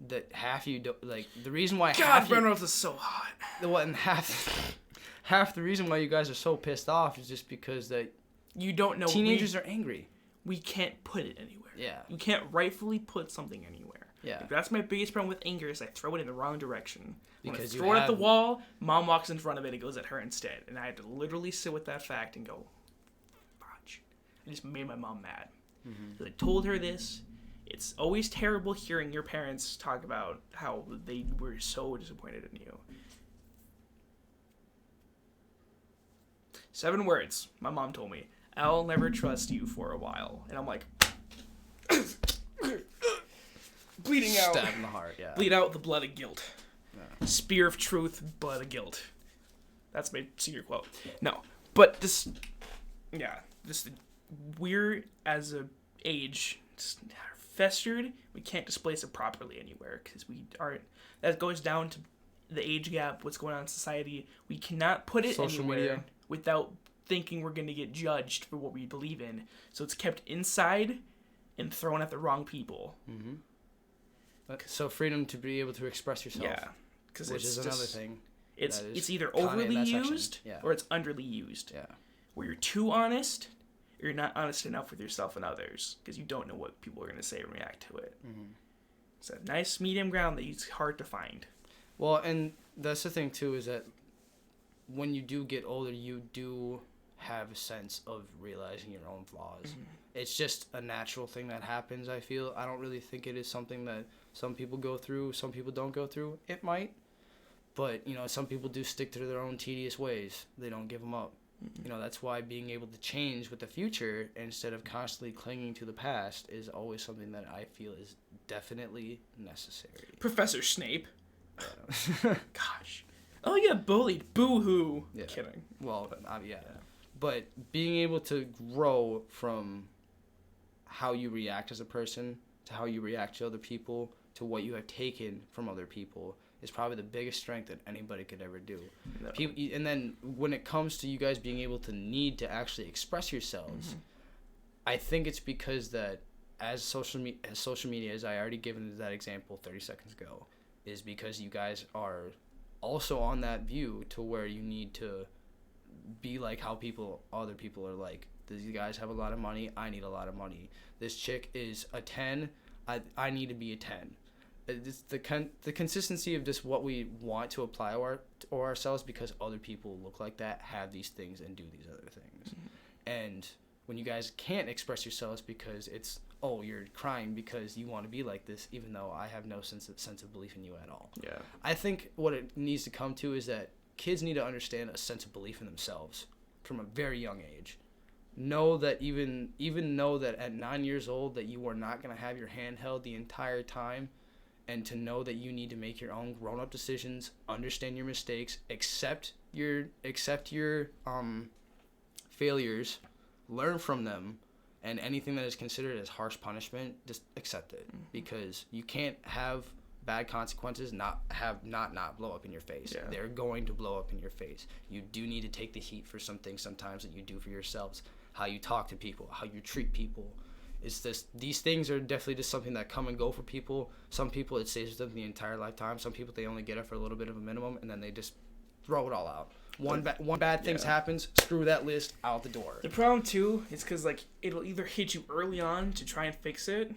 that half you do, like the reason why Brenrose is so hot. And half the reason why you guys are so pissed off is just because that. You don't know. Teenagers are angry. We can't put it anywhere. Yeah. You can't rightfully put something anywhere. Yeah. Like, that's my biggest problem with anger is I throw it in the wrong direction. When Because I throw it at the wall, Mom walks in front of it and goes at her instead. And I had to literally sit with that fact and go, fudge. I just made my mom mad. Mm-hmm. I told her this. It's always terrible hearing your parents talk about how they were so disappointed in you. 7 words. My mom told me. I'll never trust you for a while. And I'm like, bleeding out. Stab in the heart, yeah. Bleed out the blood of guilt. Yeah. Spear of truth, blood of guilt. That's my senior quote. No. But this, we're, as a age, festered. We can't displace it properly anywhere because we aren't. That goes down to the age gap, what's going on in society. We cannot put it Social anywhere media. Without thinking we're going to get judged for what we believe in. So it's kept inside and thrown at the wrong people. Mm-hmm. So freedom to be able to express yourself. Yeah. Which is another thing. It's either overly used or it's underly used. Yeah. Where you're too honest, or you're not honest enough with yourself and others because you don't know what people are going to say and react to it. Mm-hmm. It's a nice medium ground that it's hard to find. Well, and that's the thing too, is that when you do get older, you do have a sense of realizing your own flaws. Mm-hmm. It's just a natural thing that happens, I feel. I don't really think it is something that some people go through, some people don't go through. It might. But, some people do stick to their own tedious ways. They don't give them up. Mm-hmm. That's why being able to change with the future instead of constantly clinging to the past is always something that I feel is definitely necessary. Professor Snape. Yeah. Gosh. Oh, yeah, bullied. Boo-hoo. Yeah. Kidding. Well, yeah. But being able to grow from how you react as a person to how you react to other people to what you have taken from other people is probably the biggest strength that anybody could ever do. No. And then when it comes to you guys being able to need to actually express yourselves, mm-hmm. I think it's because that as social media, as I already given that example 30 seconds ago, is because you guys are also on that view to where you need to be like how other people are like. These guys have a lot of money. I need a lot of money. This chick is a 10. I need to be a 10. It's the consistency of just what we want to apply or ourselves because other people look like that, have these things, and do these other things. Mm-hmm. And when you guys can't express yourselves because it's, you're crying because you want to be like this, even though I have no sense of belief in you at all. Yeah. I think what it needs to come to is that kids need to understand a sense of belief in themselves from a very young age. Know that even know that at 9 years old that you are not going to have your hand held the entire time, and to know that you need to make your own grown-up decisions, understand your mistakes, accept your failures, learn from them, and anything that is considered as harsh punishment, just accept it. Mm-hmm. Because you can't have bad consequences not blow up in your face. Yeah. They're going to blow up in your face. You do need to take the heat for some things sometimes that you do for yourselves. How you talk to people, how you treat people. These things are definitely just something that come and go for people. Some people it stays with them the entire lifetime. Some people they only get it for a little bit of a minimum and then they just throw it all out. One bad thing happens, screw that list, out the door. The problem too is because it'll either hit you early on to try and fix it,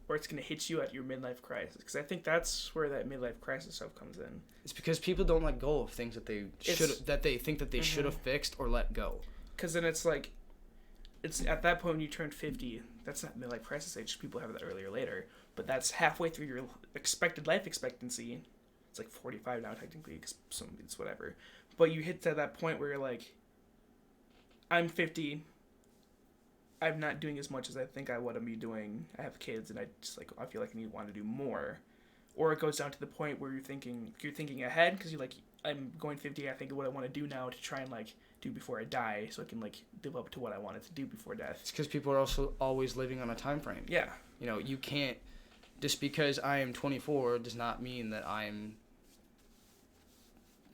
or it's gonna hit you at your midlife crisis. Because I think that's where that midlife crisis stuff comes in. It's because people don't let go of things that they think that they mm-hmm. should have fixed or let go. Because then it's at that point when you turn 50, that's not midlife crisis age. People have that earlier or later, but that's halfway through your expected life expectancy. It's 45 now technically, because it's whatever. But you hit to that point where you're like, I'm 50. I'm not doing as much as I think I want to be doing. I have kids, and I feel like I want to do more. Or it goes down to the point where you're thinking ahead, because you're like, I'm going 50. I think of what I want to do now to try and do before I die, so I can live up to what I wanted to do before death. It's because people are also always living on a time frame. Yeah. You can't, just because I am 24 does not mean that I'm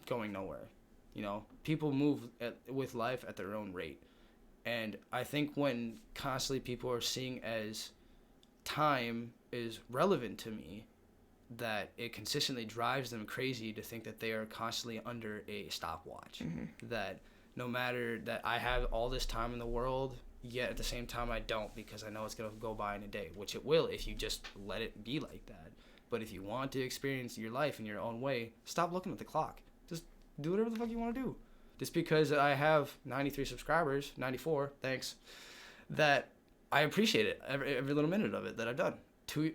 going nowhere. People move with life at their own rate. And I think when constantly people are seeing as time is relevant to me, that it consistently drives them crazy to think that they are constantly under a stopwatch. Mm-hmm. That no matter that I have all this time in the world, yet at the same time I don't, because I know it's going to go by in a day, which it will if you just let it be like that. But if you want to experience your life in your own way, stop looking at the clock. Just do whatever the fuck you want to do. Just because I have 93 subscribers, 94, thanks, that I appreciate it, every little minute of it that I've done.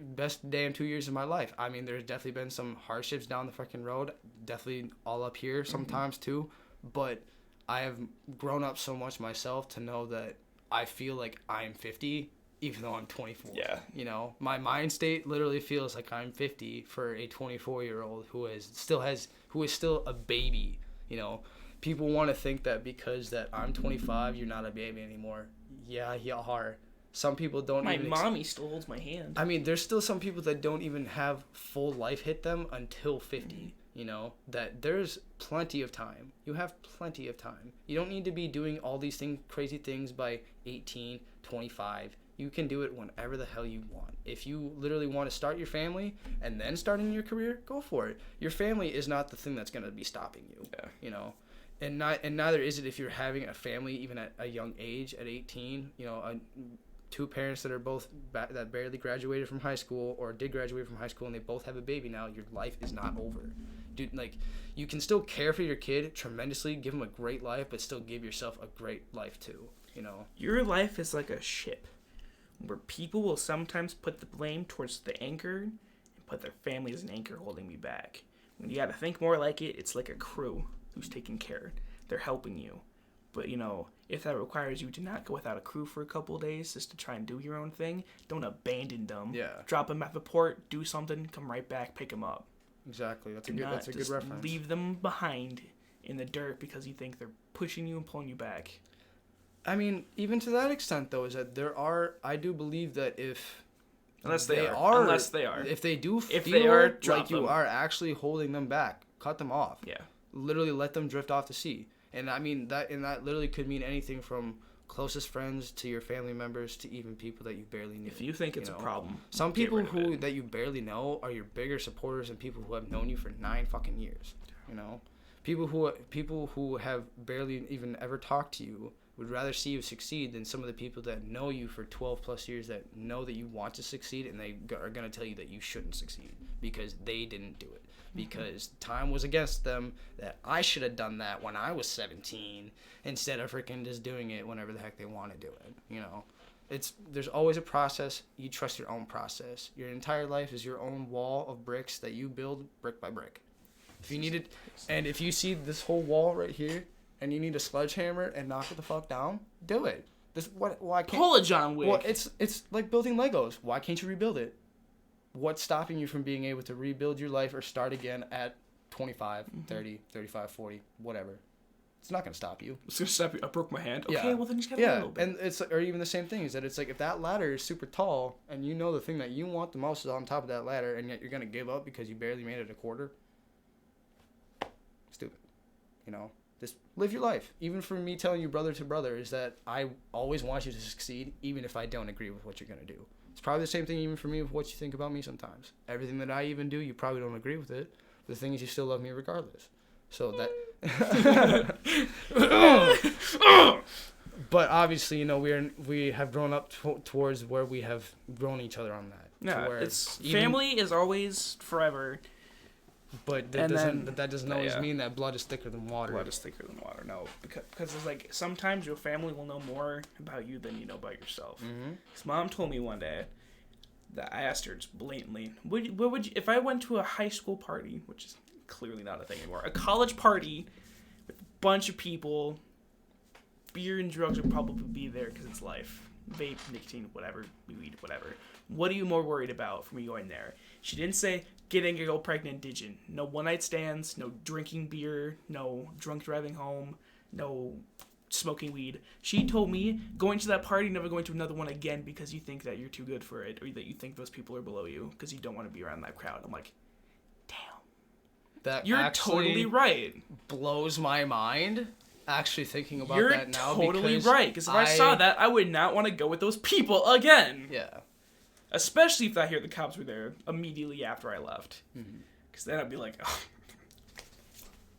Best damn 2 years of my life. I mean, there's definitely been some hardships down the fucking road, definitely all up here sometimes mm-hmm. too, but I have grown up so much myself to know that I feel like I'm 50 even though I'm 24. Yeah. My mind state literally feels like I'm 50 for a 24-year-old who is still a baby. People want to think that because that I'm 25, you're not a baby anymore. Yeah, you are. Some people don't even... My mommy still holds my hand. I mean, there's still some people that don't even have full life hit them until 50, that there's plenty of time. You have plenty of time. You don't need to be doing all these crazy things by 18, 25, You can do it whenever the hell you want. If you literally want to start your family and then starting your career, go for it. Your family is not the thing that's going to be stopping you. Yeah. You know, and neither is it if you're having a family even at a young age, at 18. You know, two parents that are both that barely graduated from high school or did graduate from high school and they both have a baby now. Your life is not over. Dude, like, you can still care for your kid tremendously, give him a great life, but still give yourself a great life too, you know? Your life is like a ship where people will sometimes put the blame towards the anchor and put their family as an anchor holding me back. When you gotta think more like it, it's like a crew who's taking care. They're helping you. But, you know, if that requires you to not go without a crew for a couple of days just to try and do your own thing, don't abandon them. Yeah. Drop them at the port, do something, come right back, pick them up. Exactly. That's a good reference. Leave them behind in the dirt because you think they're pushing you and pulling you back. I mean, even to that extent, though, is that I do believe that if they do feel like you are actually holding them back, cut them off. Yeah. Literally let them drift off to sea. And I mean, that literally could mean anything from closest friends to your family members to even people that you barely know. If you think it's a problem, some people that you barely know are your bigger supporters than people who have known you for 9 fucking years. You know, people who have barely even ever talked to you would rather see you succeed than some of the people that know you for 12 plus years that know that you want to succeed and they are going to tell you that you shouldn't succeed because they didn't do it. Because time was against them, that I should have done that when I was 17 instead of freaking just doing it whenever the heck they want to do it. You know, there's always a process. You trust your own process. Your entire life is your own wall of bricks that you build brick by brick. If you need it, and if you see this whole wall right here and you need a sledgehammer and knock it the fuck down, do it. Why can't pull it, John Wick? Well, it's like building Legos. Why can't you rebuild it? What's stopping you from being able to rebuild your life or start again at 25, 30, 35, 40, whatever? It's not going to stop you. It's going to stop you. I broke my hand. Okay, well then you just got to a little bit. And it's, or even the same thing is that it's like if that ladder is super tall and you know the thing that you want the most is on top of that ladder and yet you're going to give up because you barely made it a quarter. Stupid. You know, just live your life. Even for me telling you brother to brother is that I always want you to succeed even if I don't agree with what you're going to do. It's probably the same thing even for me with what you think about me sometimes. Everything that I even do, you probably don't agree with it. But the thing is, you still love me regardless. So that... But obviously, you know, we have grown up towards where we have grown each other on that. Yeah, family is always forever. But that doesn't always mean that blood is thicker than water. Blood is thicker than water, no. Because it's like, sometimes your family will know more about you than you know about yourself. Mm-hmm. His mom told me one day, that I asked her just blatantly, what would you, if I went to a high school party, which is clearly not a thing anymore, a college party with a bunch of people, beer and drugs would probably be there because it's life. Vape, nicotine, whatever, weed, whatever. What are you more worried about from me going there? She didn't say, getting a girl pregnant, did you? No one-night stands, no drinking beer, no drunk driving home, no smoking weed. She told me, going to that party, never going to another one again because you think that you're too good for it or that you think those people are below you because you don't want to be around that crowd. I'm like, damn. You're totally right. Blows my mind. Actually thinking about that now. You're totally right. Because if I saw that, I would not want to go with those people again. Yeah. Especially if I hear the cops were there immediately after I left. Because then I'd be like, oh,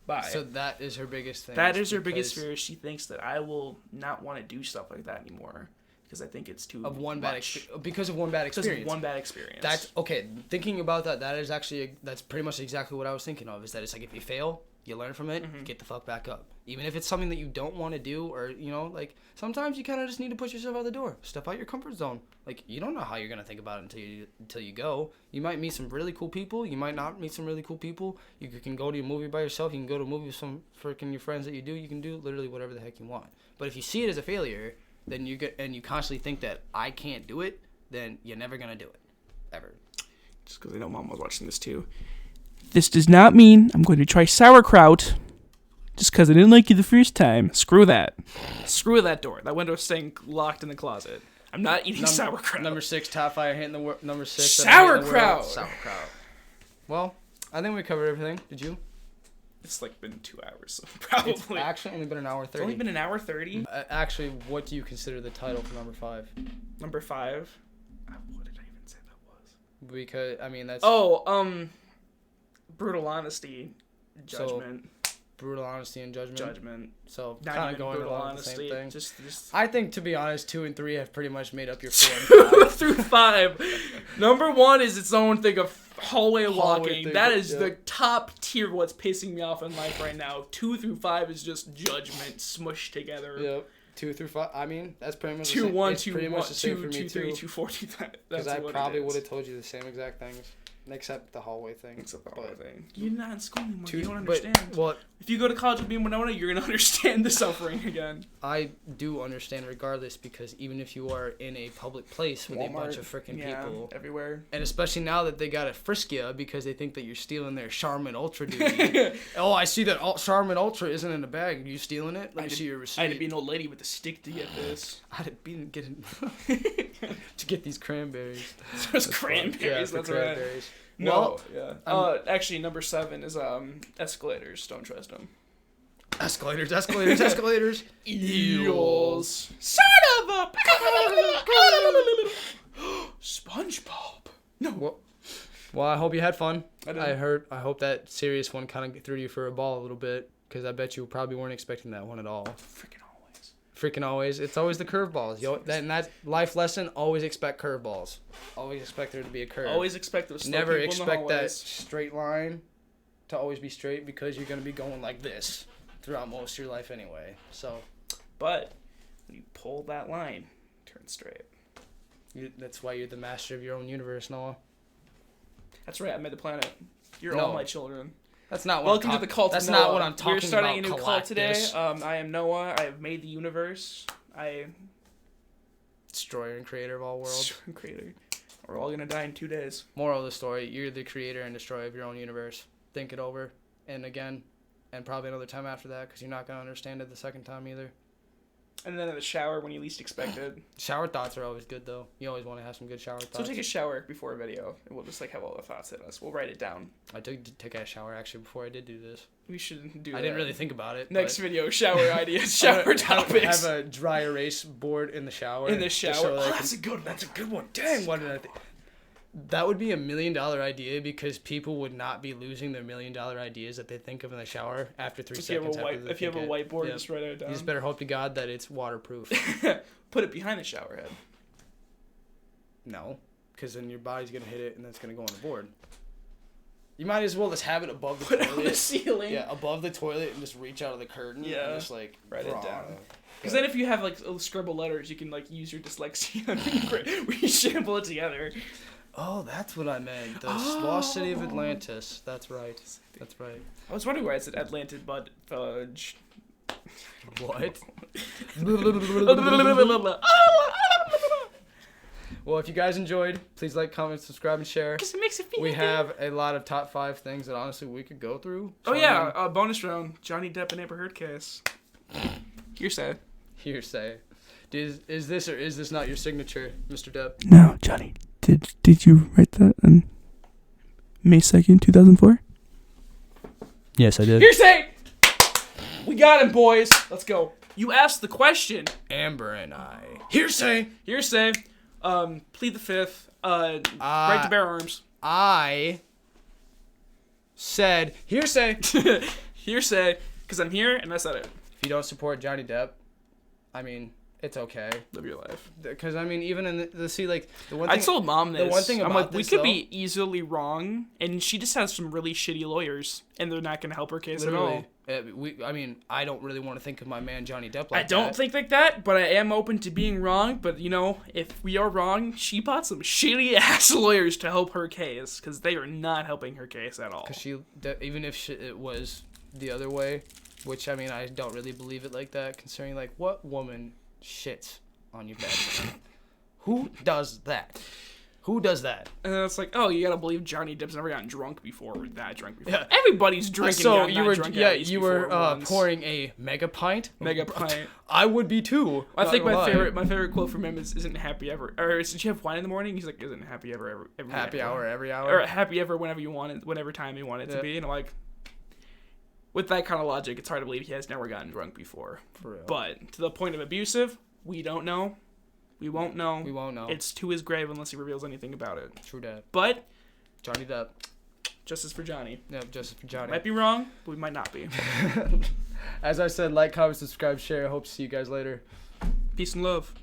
bye. So that is her biggest thing. That is her biggest fear. She thinks that I will not want to do stuff like that anymore. Because I think it's too because of one bad experience. Because of one bad experience. That's, okay, thinking about that, that's pretty much exactly what I was thinking of. Is that it's like if you fail, you learn from it, get the fuck back up. Even if it's something that you don't want to do or, you know, like, sometimes you kind of just need to push yourself out the door. Step out your comfort zone. Like, you don't know how you're going to think about it until you go. You might meet some really cool people. You might not meet some really cool people. You can go to a movie by yourself. You can go to a movie with some freaking your friends that you do. You can do literally whatever the heck you want. But if you see it as a failure, then you constantly think that I can't do it, then you're never going to do it. Ever. Just because I know Mom was watching this too. This does not mean I'm going to try sauerkraut just because I didn't like you the first time. Screw that. Screw that door. That window's staying locked in the closet. I'm not eating sauerkraut. Number 6, top 5 hit in the world. Number 6. Sauerkraut. Sauerkraut. Well, I think we covered everything. Did you? It's like been 2 hours, so probably. It's actually only been an hour 30. It's only been an hour 30? Actually, what do you consider the title for number 5? Number 5? What did I even say that was? Because, I mean, that's... Brutal honesty, judgment. So, brutal honesty and judgment. So, not kind of even going brutal along honesty. the same thing. Just I think, to be honest, 2 and 3 have pretty much made up your 4 and 5. through 5. Number 1 is its own thing of hallway walking. That is the top tier what's pissing me off in life right now. 2 through 5 is just judgment smushed together. Yep. 2 through 5. I mean, that's pretty much 2, the same. 1, it's 2, pretty 1, much the same 2, for me 2, 3, too. 2, 4, 2, 5. Because I probably would have told you the same exact things, except the hallway thing. You're not in school anymore. You don't understand. Well, if you go to college with me in Winona, you're gonna understand the suffering again. I do understand regardless, because even if you are in a public place with a bunch of freaking people everywhere, and especially now that they gotta frisk you because they think that you're stealing their Charmin Ultra duty. Oh, I see that Charmin Ultra isn't in the bag. Are you stealing it? Let me see your receipt. I had to be an old lady with a stick to get this. I had to be getting to get these cranberries. Those cranberries. That's right. No, yeah. Actually, number 7 is escalators. Don't trust them. Escalators. Eels. Son of a. SpongeBob. No. Well, I hope you had fun. I hope that serious one kind of threw you for a ball a little bit, because I bet you probably weren't expecting that one at all. Freaking always. It's always the curveballs. And that life lesson, always expect curveballs. Always expect there to be a curve. Always expect those slow Never people expect in the that straight line to always be straight, because you're going to be going like this throughout most of your life anyway. So, but when you pull that line, turn straight. That's why you're the master of your own universe, Noah. That's right. I made the planet. You're all my children. That's not what Welcome to the cult. That's of Noah. not what I'm talking about. We're starting a new cult today. I am Noah. I have made the universe. Destroyer and creator of all worlds. Destroyer and creator. We're all gonna die in 2 days. Moral of the story: you're the creator and destroyer of your own universe. Think it over, and again, and probably another time after that, because you're not gonna understand it the second time either. And then in the shower when you least expect it. Shower thoughts are always good, though. You always want to have some good shower thoughts. So take a shower before a video, and we'll just have all the thoughts in us. We'll write it down. I did take a shower actually before I did do this. We should do that. I didn't really think about it. Next video, shower ideas, shower topics. Have a dry erase board in the shower. In the shower. So that's a good one. That's a good one. Dang, what did I think? That would be $1 million idea, because people would not be losing their $1 million ideas that they think of in the shower after 3 seconds. If you have a whiteboard, just write it down. You just better hope to God that it's waterproof. Put it behind the shower head. No, because then your body's gonna hit it and that's gonna go on the board. You might as well just have it above the toilet. Put it on the ceiling. Yeah, above the toilet, and just reach out of the curtain. Yeah. And just write it down. Because then if you have scribble letters, you can use your dyslexia and reshamble it together. Oh, that's what I meant. The lost city of Atlantis. That's right. I was wondering why I said Atlantis, but fudge. What? Well, if you guys enjoyed, please like, comment, subscribe, and share. Because it makes it feel We have a lot of top 5 things that honestly we could go through. Oh yeah, bonus round. Johnny Depp and Amber Heard case. Hearsay. Is this or is this not your signature, Mr. Depp? No, Johnny. Did you write that on May 2nd, 2004? Yes, I did. Hearsay! We got him, boys. Let's go. You asked the question. Amber and I. Hearsay. Plead the fifth. Right to bear arms. I said hearsay. Hearsay, because I'm here and I said it. If you don't support Johnny Depp, I mean, it's okay. Live your life. Because I mean, even in the one thing I told Mom this. The one thing about we could be easily wrong, and she just has some really shitty lawyers, and they're not going to help her case literally, at all. I mean, I don't really want to think of my man Johnny Depp like that. I don't think like that, but I am open to being wrong. But if we are wrong, she bought some shitty ass lawyers to help her case, because they are not helping her case at all. Because even if it was the other way, which I mean, I don't really believe it like that, considering what woman shits on your bed? Who does that? And it's you gotta believe Johnny Depp's never gotten drunk before or that drunk before. Yeah. Everybody's drinking. So you were pouring a mega pint. I would be too. I think my favorite quote from him isn't happy ever, or did you have wine in the morning? He's like, isn't happy ever every happy hour every hour, or happy ever whenever you want it, whatever time you want it to be, and I'm like, with that kind of logic, it's hard to believe he has never gotten drunk before. For real. But to the point of abusive, we don't know. We won't know. We won't know. It's to his grave unless he reveals anything about it. True that. But Johnny Depp. Justice for Johnny. No, justice for Johnny. Might be wrong, but we might not be. As I said, like, comment, subscribe, share. Hope to see you guys later. Peace and love.